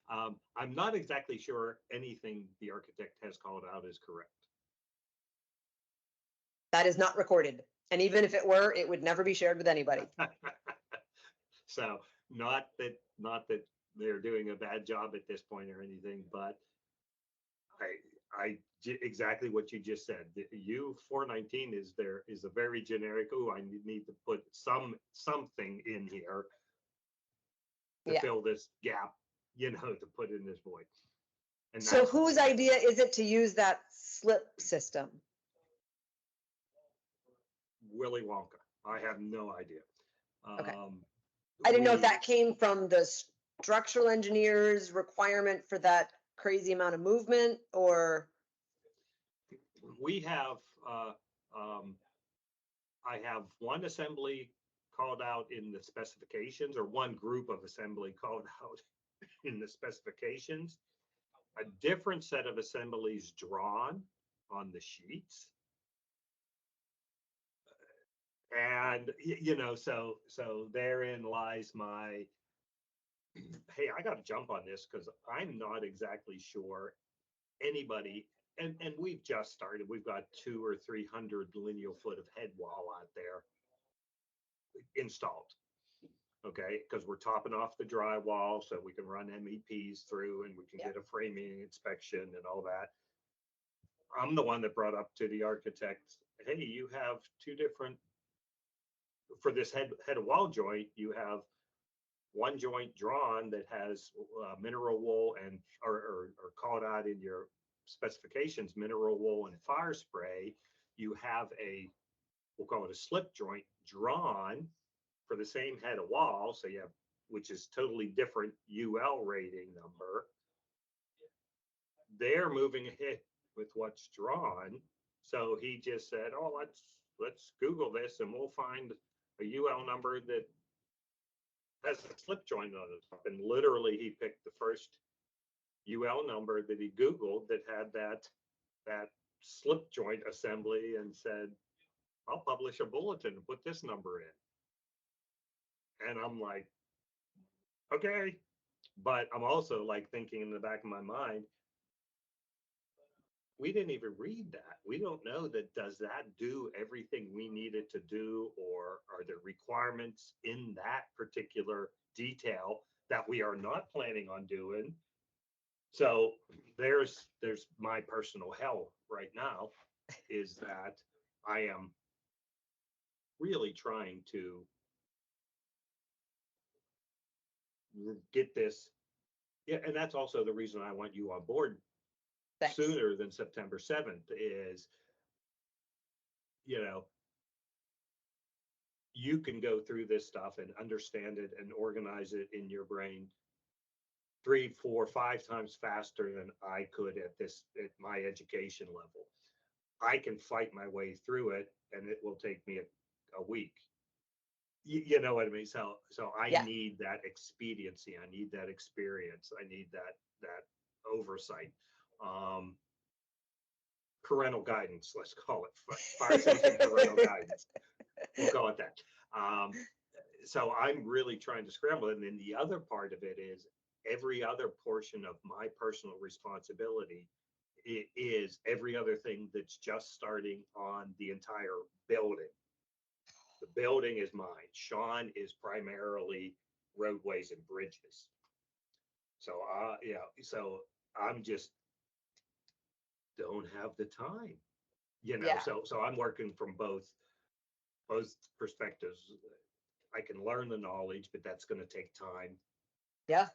I'm not exactly sure anything the architect has called out is correct. That is not recorded. And even if it were, it would never be shared with anybody. So not that they're doing a bad job at this point or anything, but exactly what you just said. The U419 is a very generic. Oh, I need to put something in here to Yeah. fill this gap, to put in this void. And So whose idea is it to use that slip system? Willy Wonka. I have no idea. Okay. I didn't know if we- that came from the structural engineer's requirement for that crazy amount of movement, or we have, I have one assembly called out in the specifications, or one group of assembly called out in the specifications, a different set of assemblies drawn on the sheets. And, so therein lies my, hey, I got to jump on this because I'm not exactly sure anybody, and we've just started. We've got 200 or 300 lineal foot of head wall out there installed. Okay, because we're topping off the drywall so we can run MEPs through and we can get a framing inspection and all that. I'm the one that brought up to the architect, hey, you have two different, for this head of wall joint, you have one joint drawn that has mineral wool and, or called out in your specifications, mineral wool and fire spray. You have we'll call it a slip joint drawn for the same head of wall. So you have, which is totally different UL rating number. They're moving ahead with what's drawn. So he just said, oh, let's Google this and we'll find a UL number that has a slip joint on it. And literally he picked the first UL number that he Googled that had that slip joint assembly and said, I'll publish a bulletin and put this number in. And I'm like, okay. But I'm also like thinking in the back of my mind, we didn't even read that. We don't know that, does that do everything we need it to do, or are there requirements in that particular detail that we are not planning on doing? So there's my personal hell right now, is that I am really trying to get this. Yeah, and that's also the reason I want you on board thanks. sooner than September 7th is, you can go through this stuff and understand it and organize it in your brain 3, 4, 5 times faster than I could at my education level. I can fight my way through it and it will take me a week. You know what I mean? So I need that expediency. I need that experience. I need that oversight. parental guidance, let's call it fire safety parental guidance. We'll call it that. So I'm really trying to scramble. And then the other part of it is every other portion of my personal responsibility is every other thing that's just starting on the entire building. The building is mine. Sean is primarily roadways and bridges. So, yeah, so I'm just don't have the time, Yeah. so I'm working from both perspectives. I can learn the knowledge, but that's going to take time. Yeah.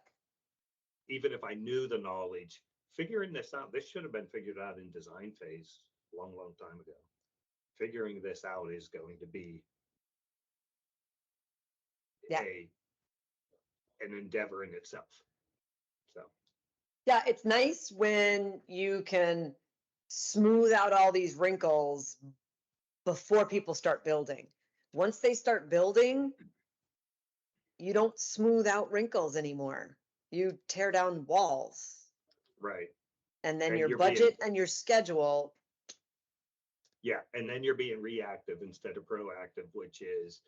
Even if I knew the knowledge, figuring this out, this should have been figured out in design phase a long, long time ago. Figuring this out is going to be an endeavor in itself. So. Yeah, it's nice when you can smooth out all these wrinkles before people start building. Once they start building, you don't smooth out wrinkles anymore. You tear down walls. Right. And then your budget and your schedule. Yeah, and then you're being reactive instead of proactive, which is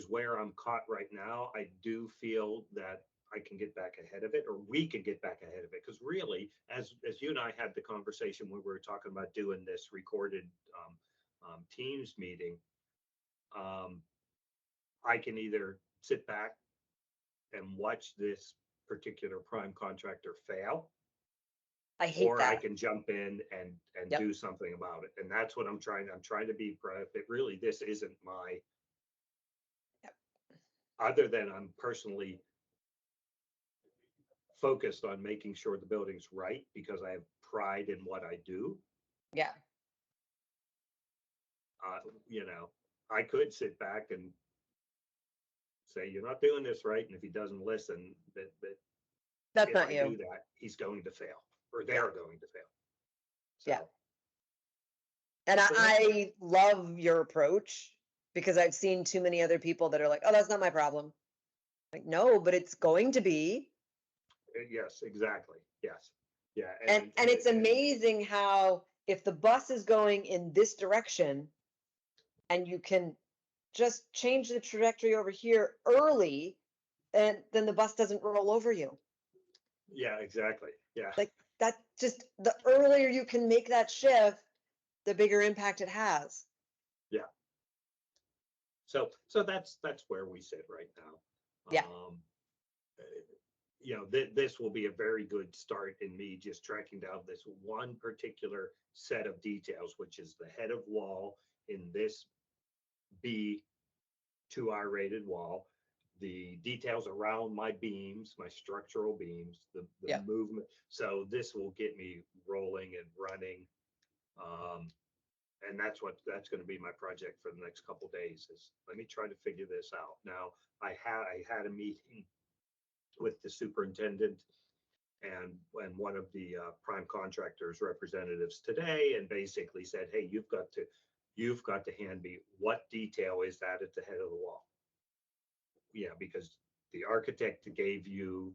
where I'm caught right now. I do feel that I can get back ahead of it, or we can get back ahead of it. Because really, as you and I had the conversation when we were talking about doing this recorded Teams meeting, I can either sit back and watch this particular prime contractor fail, I hate or that. I can jump in and do something about it. And that's what I'm trying to be proactive. But really, this isn't my, other than I'm personally focused on making sure the building's right because I have pride in what I do. Yeah. I could sit back and say, you're not doing this right. And if he doesn't listen, that's if not I you. do that, he's going to fail, or they're going to fail. So, yeah. And I love your approach, because I've seen too many other people that are like, oh, that's not my problem. Like, no, but it's going to be. Yes, exactly. Yes. Yeah. And it's amazing how, if the bus is going in this direction and you can just change the trajectory over here early, and then the bus doesn't roll over you. Yeah, exactly. Yeah. Like, that, just the earlier you can make that shift, the bigger impact it has. Yeah. So that's where we sit right now. Yeah. This will be a very good start in me just tracking down this one particular set of details, which is the head of wall in this B 2R rated wall, the details around my beams, my structural beams, the movement. So this will get me rolling and running. And that's going to be my project for the next couple of days, is let me try to figure this out. Now, I had a meeting with the superintendent and one of the prime contractors representatives today, and basically said, hey, you've got to hand me what detail is that at the head of the wall. Yeah, because the architect gave you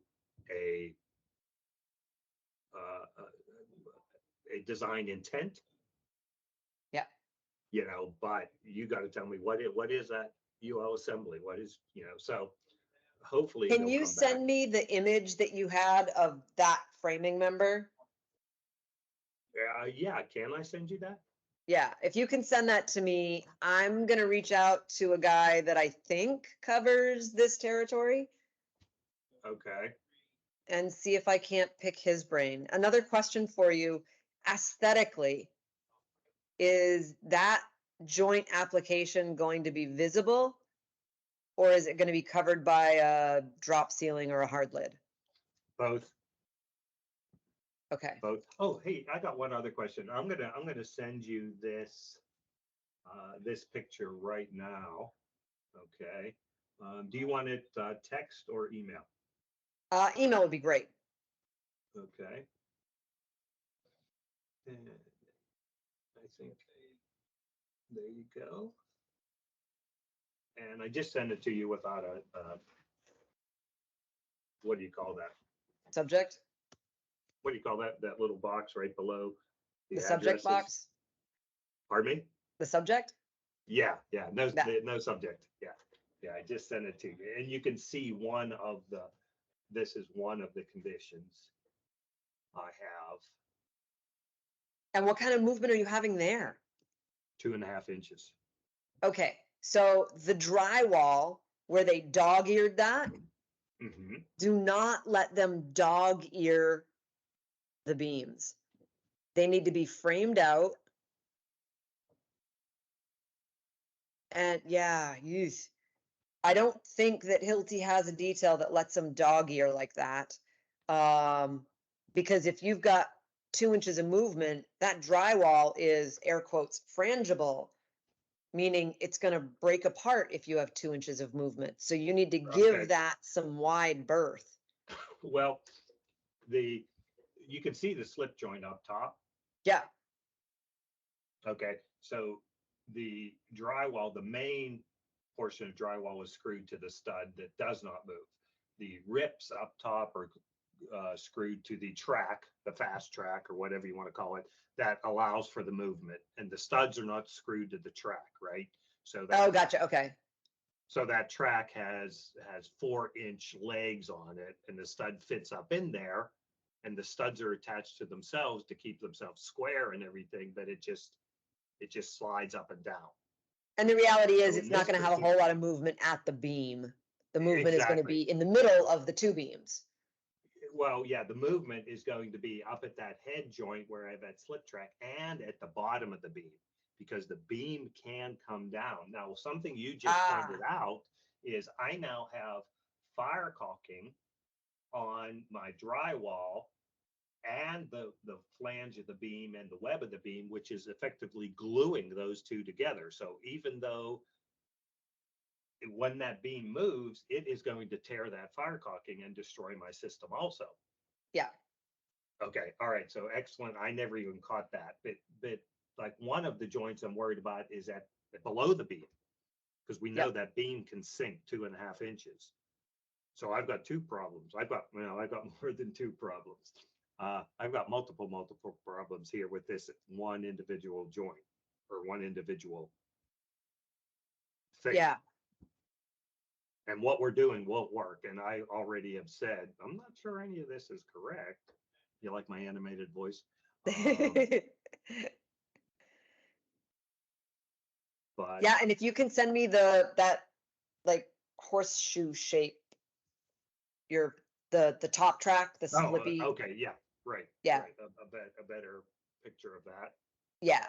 a design intent. Yeah. But you got to tell me what is that UL assembly? What is, so hopefully. Can you send me the image that you had of that framing member? Yeah, can I send you that? Yeah, if you can send that to me, I'm going to reach out to a guy that I think covers this territory. Okay. And see if I can't pick his brain. Another question for you, aesthetically, is that joint application going to be visible, or is it going to be covered by a drop ceiling or a hard lid? Both. Okay. Both. Oh, hey, I got one other question. I'm gonna send you this this picture right now. Okay. Do you want it text or email? Email would be great. Okay. And I think there you go. And I just sent it to you without a what do you call that? Subject? what do you call that? That little box right below The subject addresses. box, Pardon me? the subject? Yeah, no, Yeah. no subject. Yeah, I just sent it to you. And you can see this is one of the conditions I have, And what kind of movement are you having there? 2.5 inches. Okay, so the drywall where they dog-eared that, Hmm. do not let them dog-ear the beams. They need to be framed out. And yeah, use. I don't think that Hilti has a detail that lets them dog ear like that. Because if you've got 2 inches of movement, that drywall is air quotes frangible, meaning it's going to break apart if you have 2 inches of movement. So you need to give Okay. that some wide berth. Well, you can see the slip joint up top. Yeah. Okay, so the drywall, the main portion of drywall is screwed to the stud that does not move. The rips up top are screwed to the track, the fast track or whatever you want to call it, that allows for the movement. And the studs are not screwed to the track, right? So Oh, gotcha. Okay. so that track has 4-inch legs on it, and the stud fits up in there, and the studs are attached to themselves to keep themselves square and everything, but it just slides up and down. And the reality is So it's in not this going to have a particular- whole lot of movement at the beam. The movement is going to Exactly. be in the middle of the two beams. Well, yeah, the movement is going to be up at that head joint where I have that slip track and at the bottom of the beam, because the beam can come down. Now, something you just pointed out is I now have fire caulking on my drywall and the flange of the beam and the web of the beam, which is effectively gluing those two together. So even though when that beam moves, it is going to tear that fire caulking and destroy my system also. Yeah. Okay, all right, so excellent. I never even caught that, but like one of the joints I'm worried about is at below the beam, because we know Yep. that beam can sink 2.5 inches. So I've got two problems. I've got more than two problems. I've got multiple problems here with this one individual joint or one individual thing. Yeah. And what we're doing won't work. And I already have said, I'm not sure any of this is correct. You like my animated voice? But Yeah, and if you can send me that like horseshoe shape, the top track, the slippy. okay, yeah, right. Yeah. Right. A better picture of that. Yeah.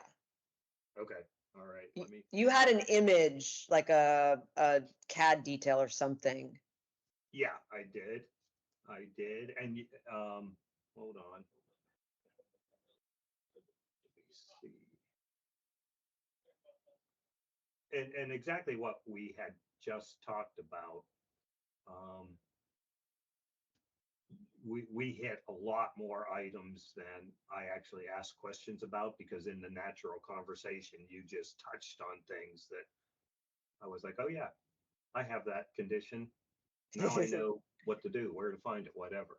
Okay. All right. Let me. You had an image, like a CAD detail or something. Yeah, I did. And hold on. Let me see. And exactly what we had just talked about. We hit a lot more items than I actually asked questions about, because in the natural conversation, you just touched on things that I was like, oh yeah, I have that condition. Now I know what to do, where to find it, whatever.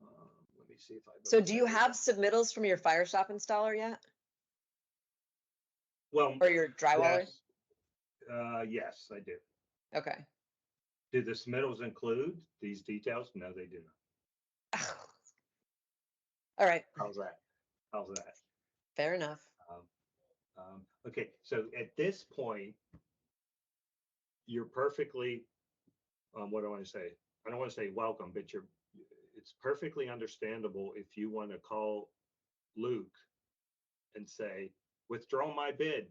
Let me see if I. So do you have submittals from your fire shop installer yet? Well, or your drywaller? yes, yes, I do. Okay. Do the submittals include these details? No, they do not. All right. How's that? How's that? Fair enough. Okay, so at this point, you're perfectly, what do I want to say? I don't want to say welcome, but it's perfectly understandable if you want to call Luke and say, withdraw my bid.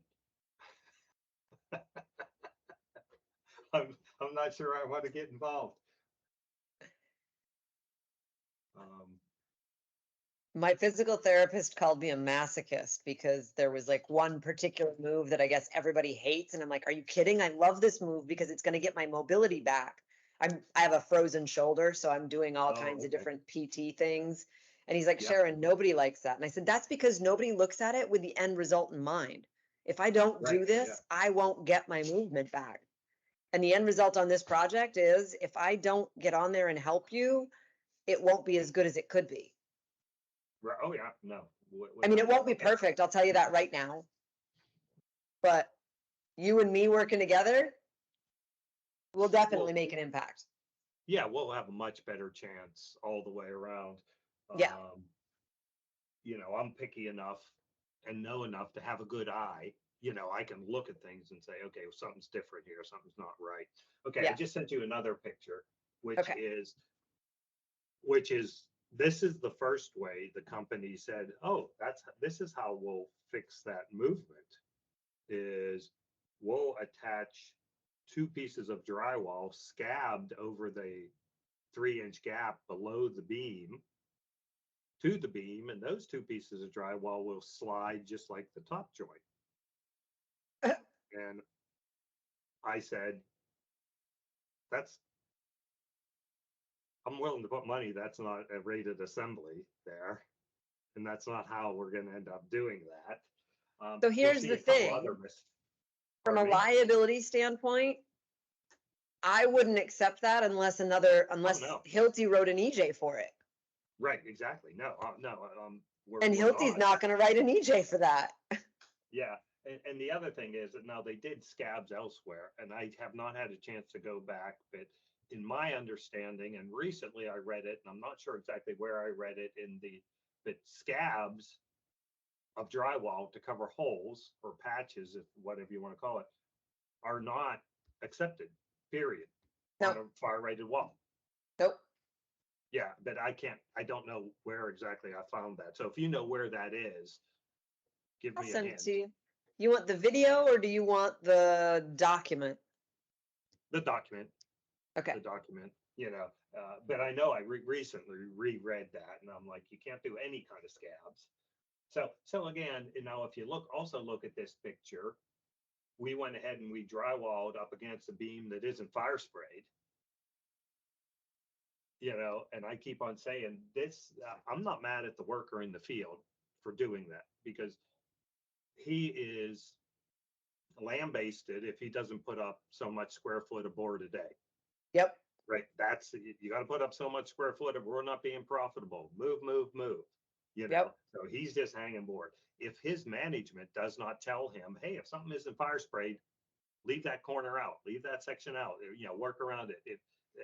I'm not sure I want to get involved. My physical therapist called me a masochist because there was like one particular move that I guess everybody hates. And I'm like, are you kidding? I love this move because it's going to get my mobility back. I have a frozen shoulder, so I'm doing all kinds of different PT things. And he's like, Yep. Sharon, nobody likes that. And I said, that's because nobody looks at it with the end result in mind. If I don't do Right, this, yeah. I won't get my movement back. And the end result on this project is if I don't get on there and help you, it won't be as good as it could be. Right, oh, yeah, no. I mean, it won't be perfect, I'll tell you that right now. But you and me working together will definitely make an impact. Yeah, we'll have a much better chance all the way around. Yeah. You know, I'm picky enough and know enough to have a good eye. You know, I can look at things and say, okay, well, something's different here, something's not right. Okay, I Yeah. just sent you another picture, Okay. which is this is the first way the company said, oh, this is how we'll fix that movement, is we'll attach 2 pieces of drywall scabbed over the 3-inch gap below the beam to the beam, and those 2 pieces of drywall will slide just like the top joint. And I said, I'm willing to put money, that's not a rated assembly there. And that's not how we're going to end up doing that. So here's the thing, from a liability standpoint, I wouldn't accept that unless Hilti wrote an EJ for it. Right, exactly. No. And Hilti's not going to write an EJ for that. Yeah. And the other thing is that now they did scabs elsewhere, and I have not had a chance to go back, but in my understanding, and recently I read it, and I'm not sure exactly where I read it but scabs of drywall to cover holes or patches, if whatever you want to call it, are not accepted, period, on a fire rated wall. Nope. Yeah, but I don't know where exactly I found that. So if you know where that is, give me a hint. To you. You want the video or do you want the document? The document. Okay. The document, you know, but I know I recently reread that, and I'm like, you can't do any kind of scabs. So again, you know, if you also look at this picture, we went ahead and we drywalled up against a beam that isn't fire sprayed. You know, and I keep on saying this, I'm not mad at the worker in the field for doing that, because he is lambasted if he doesn't put up so much square foot of board a day. Yep. Right. You got to put up so much square foot, or we're not being profitable. Move. You know, yep. So he's just hanging board. If his management does not tell him, hey, if something isn't fire sprayed, leave that corner out, leave that section out, you know, work around it.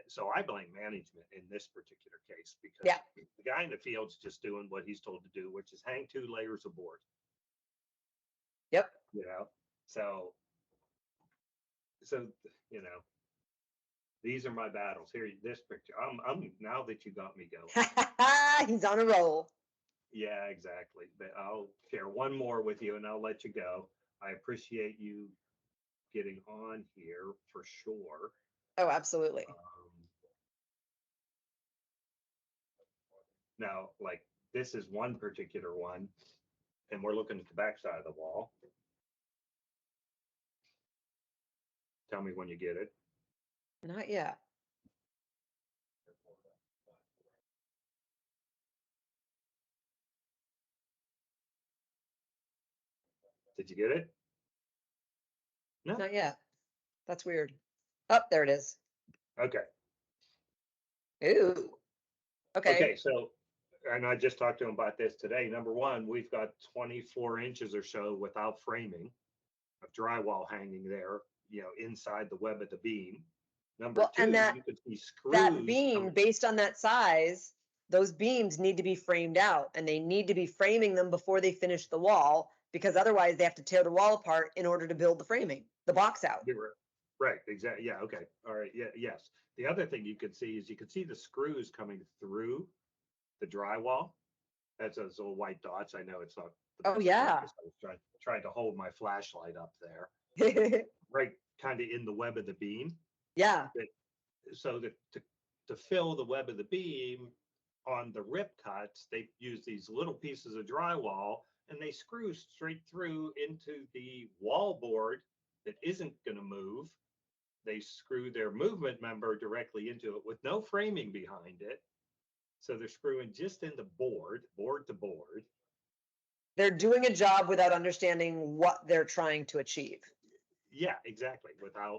So I blame management in this particular case, because the guy in the field's just doing what he's told to do, which is hang 2 layers of board. Yep. You know, so, you know, these are my battles here. This picture, I'm now that you got me going. He's on a roll. Yeah, exactly. But I'll share one more with you and I'll let you go. I appreciate you getting on here for sure. Oh, absolutely. Now, like, this is one particular one, and we're looking at the back side of the wall. Tell me when you get it. Not yet. Did you get it? No. Not yet. That's weird. Oh, there it is. Okay. Ooh. Okay. Okay, so, and I just talked to him about this today. Number one, we've got 24 inches or so without framing of drywall hanging there, you know, inside the web of the beam. Number two, you could see screws. That beam, based on that size, those beams need to be framed out, and they need to be framing them before they finish the wall, because otherwise they have to tear the wall apart in order to build the framing, the box out. Right, exactly. Yeah, okay. All right. Yeah, yes. The other thing you could see is you could see the screws coming through the drywall. That's those little white dots. I know it's not. Oh, yeah. I was trying to hold my flashlight up there. Right, kind of in the web of the beam. Yeah. So to fill the web of the beam on the rip cuts, they use these little pieces of drywall and they screw straight through into the wall board that isn't going to move. They screw their movement member directly into it with no framing behind it. So they're screwing just into board to board. They're doing a job without understanding what they're trying to achieve. Yeah, exactly.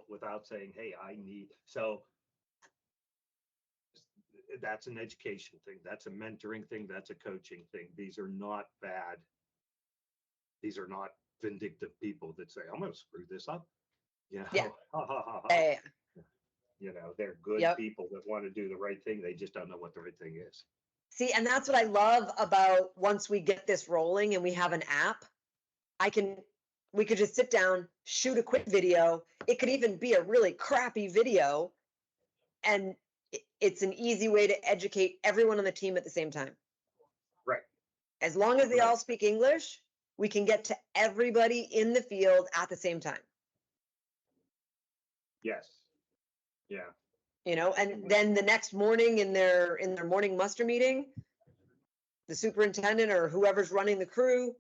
Without saying, hey, I need, so that's an education thing. That's a mentoring thing. That's a coaching thing. These are not bad. These are not vindictive people that say, I'm going to screw this up. You know, Yeah. ha, ha, ha, ha. Yeah. You know, they're good Yep. people that want to do the right thing. They just don't know what the right thing is. See, and that's what I love about once we get this rolling and we have an app, we could just sit down, shoot a quick video. It could even be a really crappy video, and it's an easy way to educate everyone on the team at the same time. Right. As long as they Right. all speak English, we can get to everybody in the field at the same time. Yes. Yeah. You know, and then the next morning in their morning muster meeting, the superintendent or whoever's running the crew,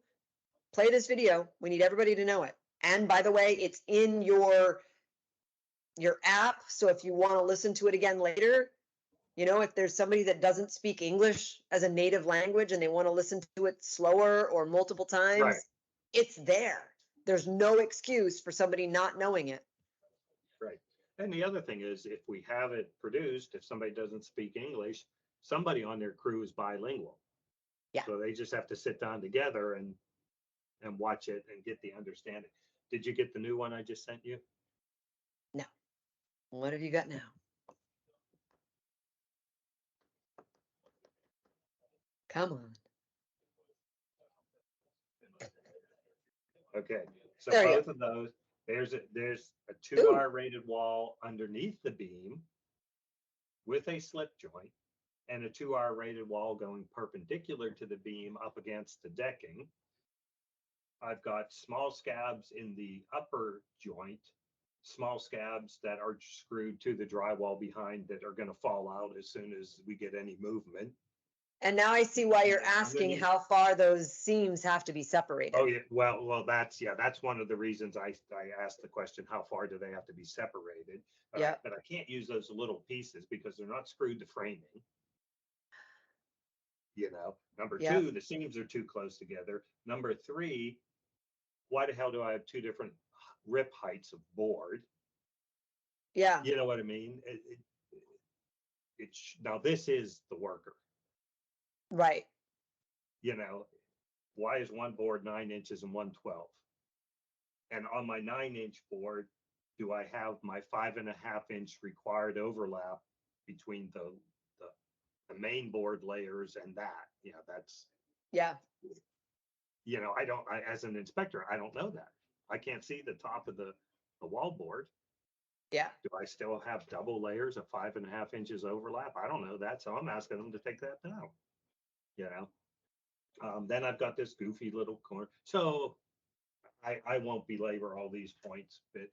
play this video. We need everybody to know it. And by the way, it's in your app. So if you want to listen to it again later, you know, if there's somebody that doesn't speak English as a native language and they want to listen to it slower or multiple times, Right. it's there. There's no excuse for somebody not knowing it. Right. And the other thing is, if we have it produced, if somebody doesn't speak English, somebody on their crew is bilingual. Yeah. So they just have to sit down together and watch it and get the understanding. Did you get the new one I just sent you? No. What have you got now? Come on. Okay. So There you both of those, there's a 2R rated wall underneath the beam with a slip joint, and a 2R rated wall going perpendicular to the beam up against the decking. I've got small scabs in the upper joint, small scabs that are screwed to the drywall behind that are going to fall out as soon as we get any movement. And now I see why you're asking Underneath. how far those seams have to be separated. Oh, yeah. Well, that's one of the reasons I asked the question, how far do they have to be separated? Yeah. But I can't use those little pieces because they're not screwed to framing. You know, number Yeah. 2, the seams are too close together. Number 3, why the hell do I have 2 different rip heights of board? Yeah. You know what I mean? Now this is the worker. Right. You know, why is one board 9 inches and one 12? And on my 9-inch board, do I have my 5.5-inch required overlap between the main board layers and that? Yeah, that's, Yeah. you know, as an inspector, I don't know that. I can't see the top of the wall board. Yeah. Do I still have double layers of 5.5 inches overlap? I don't know that. So I'm asking them to take that down. You know, then I've got this goofy little corner. So I won't belabor all these points, but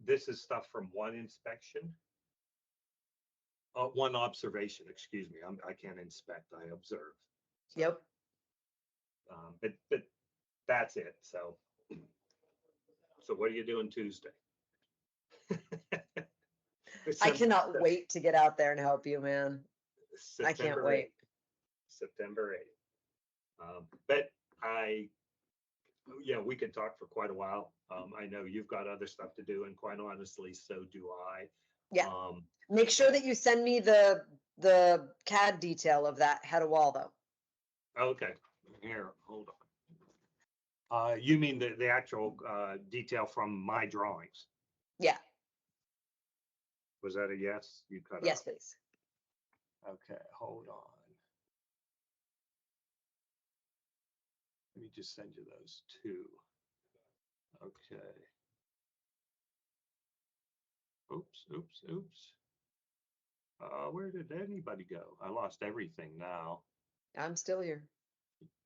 this is stuff from one inspection. One observation, excuse me. I can't inspect, I observe. So, Yep. But that's it. So what are you doing Tuesday? I cannot wait to get out there and help you, man. I can't wait. September 8th. But we could talk for quite a while. I know you've got other stuff to do, and quite honestly, so do I. Yeah. Make sure that you send me the CAD detail of that head of wall, though. Okay. Here, hold on. You mean the actual detail from my drawings? Yeah. Was that a yes? You cut Yes, out. please. Okay, hold on. Let me just send you those 2. Okay. Oops. Where did anybody go? I lost everything now. I'm still here.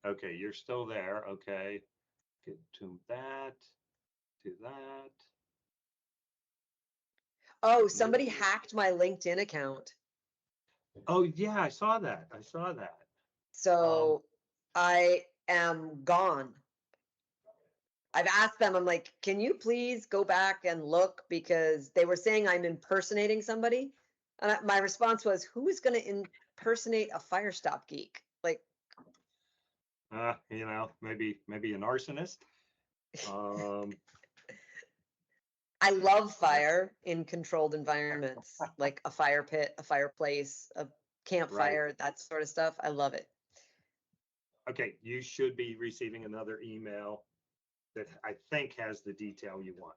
Okay, you're still there. Okay. Get to that. Oh, somebody hacked my LinkedIn account. Oh, yeah, I saw that. So I am gone. I've asked them, I'm like, can you please go back and look, because they were saying I'm impersonating somebody. And my response was, who is going to impersonate a fire stop geek? Like, you know, maybe an arsonist. I love fire in controlled environments, like a fire pit, a fireplace, a campfire, that sort of stuff. I love it. Okay, you should be receiving another email that I think has the detail you want.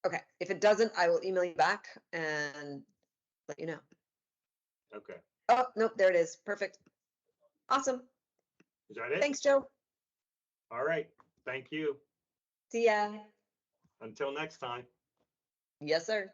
Okay, if it doesn't, I will email you back and let you know. Okay, Oh, nope, there it is. Perfect. Awesome. is that it? Thanks, Joe. All right, thank you. See ya. Until next time. Yes, sir.